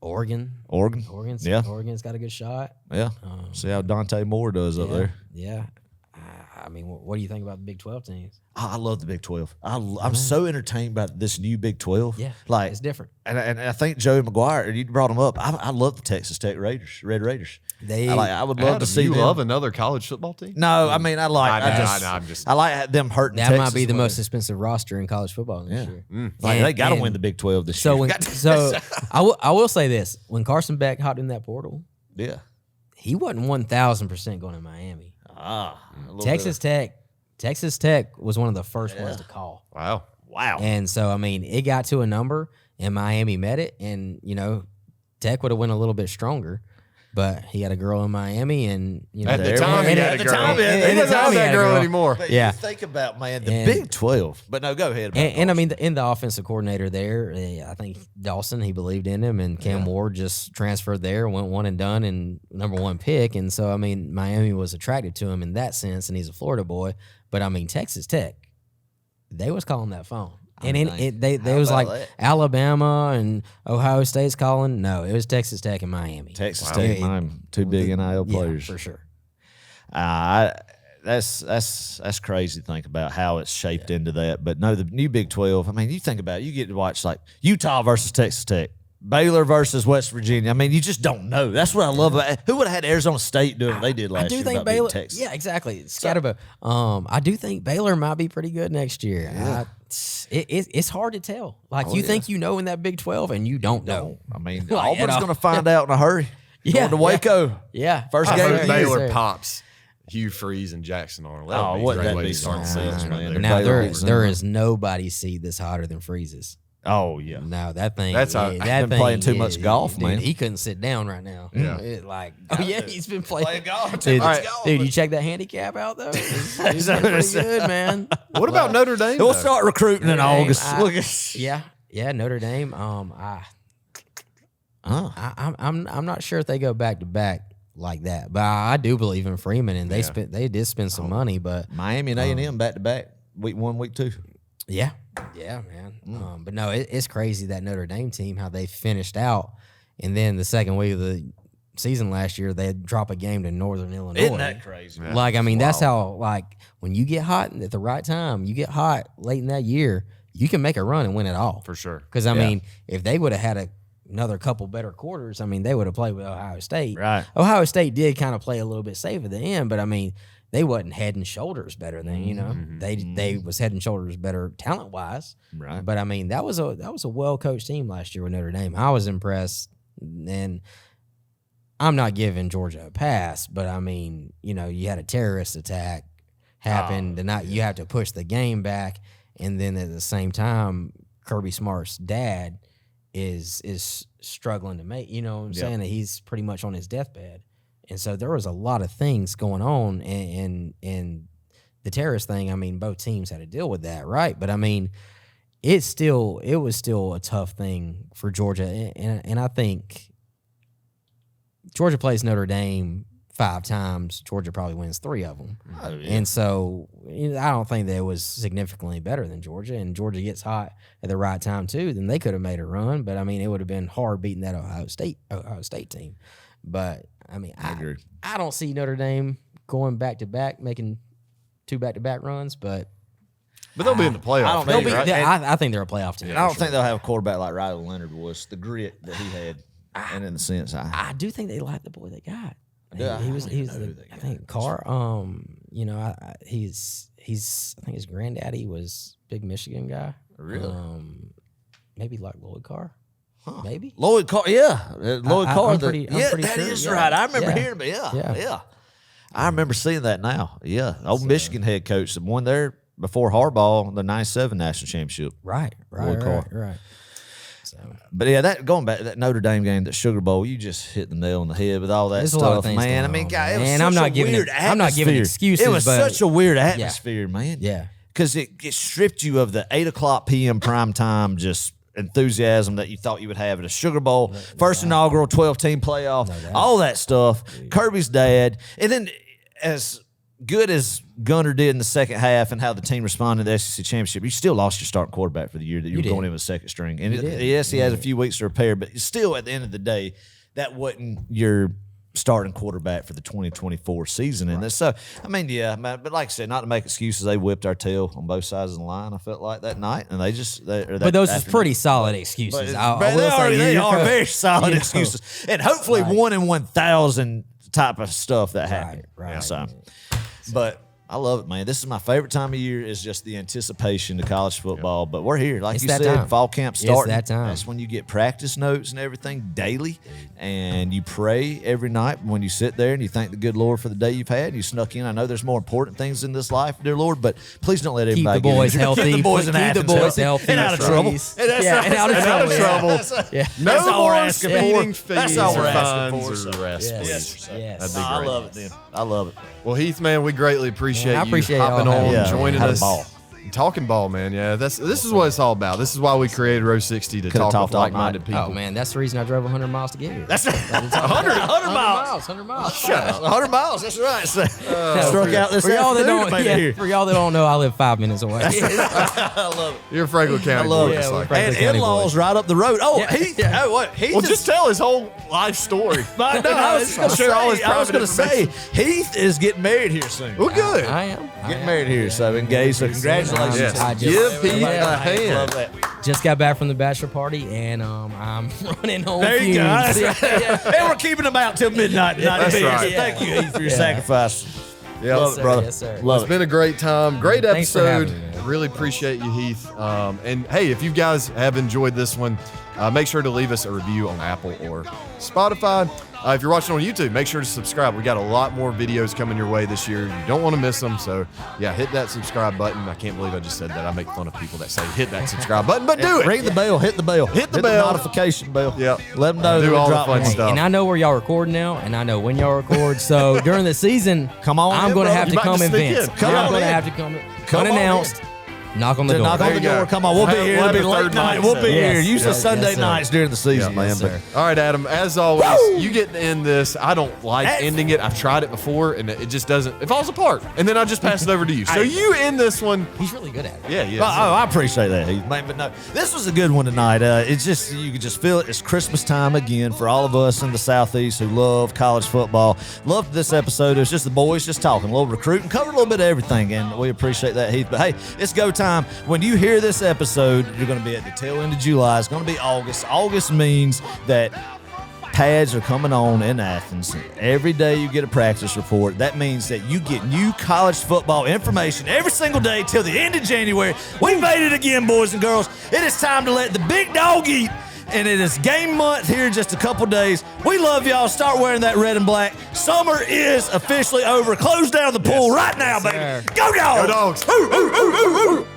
Oregon's Yeah. got a good shot. Yeah. See how Dante Moore does up there. Yeah. I mean, what do you think about the Big 12 teams? I love the Big 12. I'm so entertained by this new Big 12. Yeah, Like, it's different. And I think Joey McGuire, you brought him up. I love the Texas Tech Raiders, Red Raiders. I would love Adam, to see you them. love another college football team? No, I mean, I know, I'm just- like them hurting That Texas might be the when most expensive roster in college football this year. Like, they got to And- win the Big 12 this So, year. I will say this: when Carson Beck hopped in that portal, Yeah. he wasn't 1,000% going to Miami. A little Texas Tech was one of the first ones to call. Wow. Wow. And so, I mean, it got to a number, and Miami met it. And, Tech would have went a little bit stronger. But he had a girl in Miami, and at the time he had a girl. He doesn't have that girl anymore. But Yeah. you think about, man, the Big 12. But no, go ahead. And I mean, in the offensive coordinator there, I think Dawson, he believed in him, and Cam Ward just transferred there, went one and done, and #1 pick. And so, I mean, Miami was attracted to him in that sense, and he's a Florida boy. But I mean, Texas Tech, they was calling that phone. And they was like that? Alabama and Ohio State's calling. No, it was Texas Tech and Miami. Texas Tech, Miami, two big NIL players. For sure. That's crazy to think about how it's shaped into that. But no, the new Big 12, I mean, you think about it, you get to watch like Utah versus Texas Tech, Baylor versus West Virginia. I mean, you just don't know. That's what I love about it. Who would have had Arizona State doing what they did last year? I do think about beating Baylor. Texas? Yeah, exactly. Scatterbo. I do think Baylor might be pretty good next year. Yeah. It's hard to tell. Like you think you know in that Big 12 and you don't know. I mean, Like, Auburn's at all. going to find out in a hurry. Yeah, Going to Waco. Yeah. First I game hope of the year. Baylor pops Hugh Freeze and Jackson Arnold. That would be a wouldn't great that way be to start the something, season. man? Right there. Now Baylor there is nobody's seed that's hotter than Freeze's. Oh, yeah. No, that thing. That's how- I've that been thing playing too is- much golf, dude, man. He couldn't sit down right now. Yeah. He's been playing golf. Dude, All dude, you check that handicap out though. It's been pretty good, man. What about Notre Dame? We'll though? start recruiting in Notre Dame, August. Look at Yeah, Notre Dame. I'm not sure if they go back to back like that, but I do believe in Freeman, and they did spend some money, but Miami and A&M back to back, week 1, week 2. yeah, man. But no, it's crazy that Notre Dame team how they finished out, and then the second week of the season last year they drop a game to Northern Illinois. Isn't that crazy? Yeah. Like, I mean, that's how, like, when you get hot at the right time, you get hot late in that year, you can make a run and win it all. For sure. Because, I mean, if they would have had another couple better quarters, I mean, they would have played with Ohio State. Right. Ohio State did kind of play a little bit safe at the end, but, I mean, they wasn't head and shoulders better than, you know. They was head and shoulders better talent-wise. Right. But, I mean, that was a well-coached team last year with Notre Dame. I was impressed, and I'm not giving Georgia a pass, but I mean, you know, you had a terrorist attack happen tonight. You have to push the game back, and then at the same time, Kirby Smart's dad is struggling to make. You know what I'm saying? That he's pretty much on his deathbed, and so there was a lot of things going on, and the terrorist thing. I mean, both teams had to deal with that, right? But I mean, it was still a tough thing for Georgia, and I think Georgia plays Notre Dame 5 times. Georgia probably wins 3 of them. Oh, yeah. And so I don't think that it was significantly better than Georgia. And Georgia gets hot at the right time too. Then they could have made a run. But, I mean, it would have been hard beating that Ohio State team. But, I mean, I don't see Notre Dame going back-to-back, making 2 back-to-back runs. But they'll be in the playoff. don't think- right? I think they're a playoff team. I don't think they'll have a quarterback like Riley Leonard was. The grit that he had, and in the sense, I do think they like the boy they got. Yeah, He was I don't even know the, who they I got. think Carr. You know, he's I think his granddaddy was big Michigan guy. Really? Maybe like Lloyd Carr. Huh. Maybe. Lloyd Carr, Lloyd I'm Carr. pretty that sure, is yeah. right. I remember Yeah. hearing, but Yeah. yeah. I remember seeing that now. Yeah, old Michigan head coach, the one there before Harbaugh, the '97 national championship. Right. Lloyd Carr. Right. So But yeah, that going back to that Notre Dame game, that Sugar Bowl, you just hit the nail on the head with all that There's a stuff, lot of things man. I going mean, on, God, it was man. such I'm not a giving weird it- I'm not giving atmosphere. excuses, It was but- such a weird atmosphere, man. yeah. Because it stripped you of the 8:00 p.m. prime time just enthusiasm that you thought you would have at a Sugar Bowl, first inaugural 12-team playoff, all that stuff. Kirby's dad, and then as good as Gunner did in the second half and how the team responded to the SEC championship, you still lost your starting quarterback for the year that you were did. going in with second string. And did. yes, he has a few weeks to repair, but still at the end of the day, that wasn't your starting quarterback for the 2024 season. And so, I mean, yeah, but like I said, not to make excuses, they whipped our tail on both sides of the line, I felt like that night. And they just, But those is pretty solid excuses. I will say they you're are correct. very solid You know. excuses. And hopefully 1 in 1,000 type of stuff that happened. Right. So, but I love it, man. This is my favorite time of year. Is just the anticipation of college football. But we're here, like It's you that said, time. fall camp starting. that time. That's when you get practice notes and everything daily, and you pray every night when you sit there and you thank the good Lord for the day you've had. You snuck in. I know there's more important things in this life, dear Lord, but please don't let Keep everybody the boys get injured. healthy. Keep the boys in Keep the Athens boys healthy. and out of trouble. Please. And that's Yeah, and out of And out of trouble. trouble. Yeah. No That's all we're more asking for. speeding fees That's all we're or asking for, fines so. or arrests, Yes. please. Yes. That'd be I great. love it, then. I love it. Well, Heath, man, we greatly appreciate Man, I you appreciate hopping y'all on, having me. joining Had a us. ball. Talking ball, man. Yeah, this is what it's all about. This is why we created Row 60 to Could've talk talked with all like-minded night. people. Oh man, that's the reason I drove 100 miles to get here. That's 100 miles. 100 miles. Shut up. 100 miles. That's right. So, struck out this For y'all that afternoon don't, to make it here. for y'all that don't know, I live 5 minutes away. I love it. You're a Franklin County I love boy. it. just Yeah, like we're that. And County in-laws boys. right up the road. Oh, Yeah. Heath. Yeah. Oh, what? Heath Well, is- just tell his whole life story. No, I was I'm sure all his private going to say, information. Heath is getting married here soon. Well, good. I am. Getting married here, so engaged. So congratulations. Yes. I just- Give Heath Yeah. a hand. Love that. Just got back from the bachelor party, and I'm running home. There you go. fumes. That's right. And we're keeping them out till midnight tonight. That's So right. thank you, Heath, for your sacrifice. Yeah. Love it, brother. Yes, sir. Love It's been a great time. Great Thanks for episode. having me, man. Really appreciate you, Heath. And hey, if you guys have enjoyed this one, make sure to leave us a review on Apple or Spotify. If you're watching on YouTube, make sure to subscribe. We got a lot more videos coming your way this year. You don't want to miss them. So, yeah, hit that subscribe button. I can't believe I just said that. I make fun of people that say hit that subscribe button, but do it. Ring the bell. Hit the bell. Hit the bell. notification bell. Yep. Let them know Do that we all the dropped fun one. stuff. And I know where y'all record now, and I know when y'all record. So during the season, Come on I'm in, going to brother. have You to might come just and sneak Vince. in. Come I'm on going to in. have to come Come on unannounced. Knock on the door. Knock on There the you go. door. Come on. We'll be here. We'll It'll be have a late third night. night We'll be set. here. Yes. Usually Yes, Sunday yes, sir. nights during the season, Yeah. man. Yes, But sir. All right, Adam. As always, you get to end this. I don't like Hey. ending it. I've tried it before, and it just doesn't. It falls apart, and then I just pass it over to you. So Hey. you end this one. He's really good at it. Yeah, yeah. Oh, I appreciate that, Heath, man. But no, this was a good one tonight. It's just, you could just feel it. It's Christmas time again for all of us in the Southeast who love college football. Loved this episode. It was just the boys just talking, a little recruiting, covered a little bit of everything, and we appreciate that, Heath. But hey, it's go time. When you hear this episode, you're going to be at the tail end of July. It's going to be August. August means that pads are coming on in Athens. Every day you get a practice report. That means that you get new college football information every single day till the end of January. We made it again, boys and girls. It is time to let the big dog eat. And it is game month here in just a couple days. We love y'all. Start wearing that red and black. Summer is officially over. Close down the pool right now, baby. sir. Go Dogs! Go Dogs. Ooh, ooh, ooh, ooh, ooh.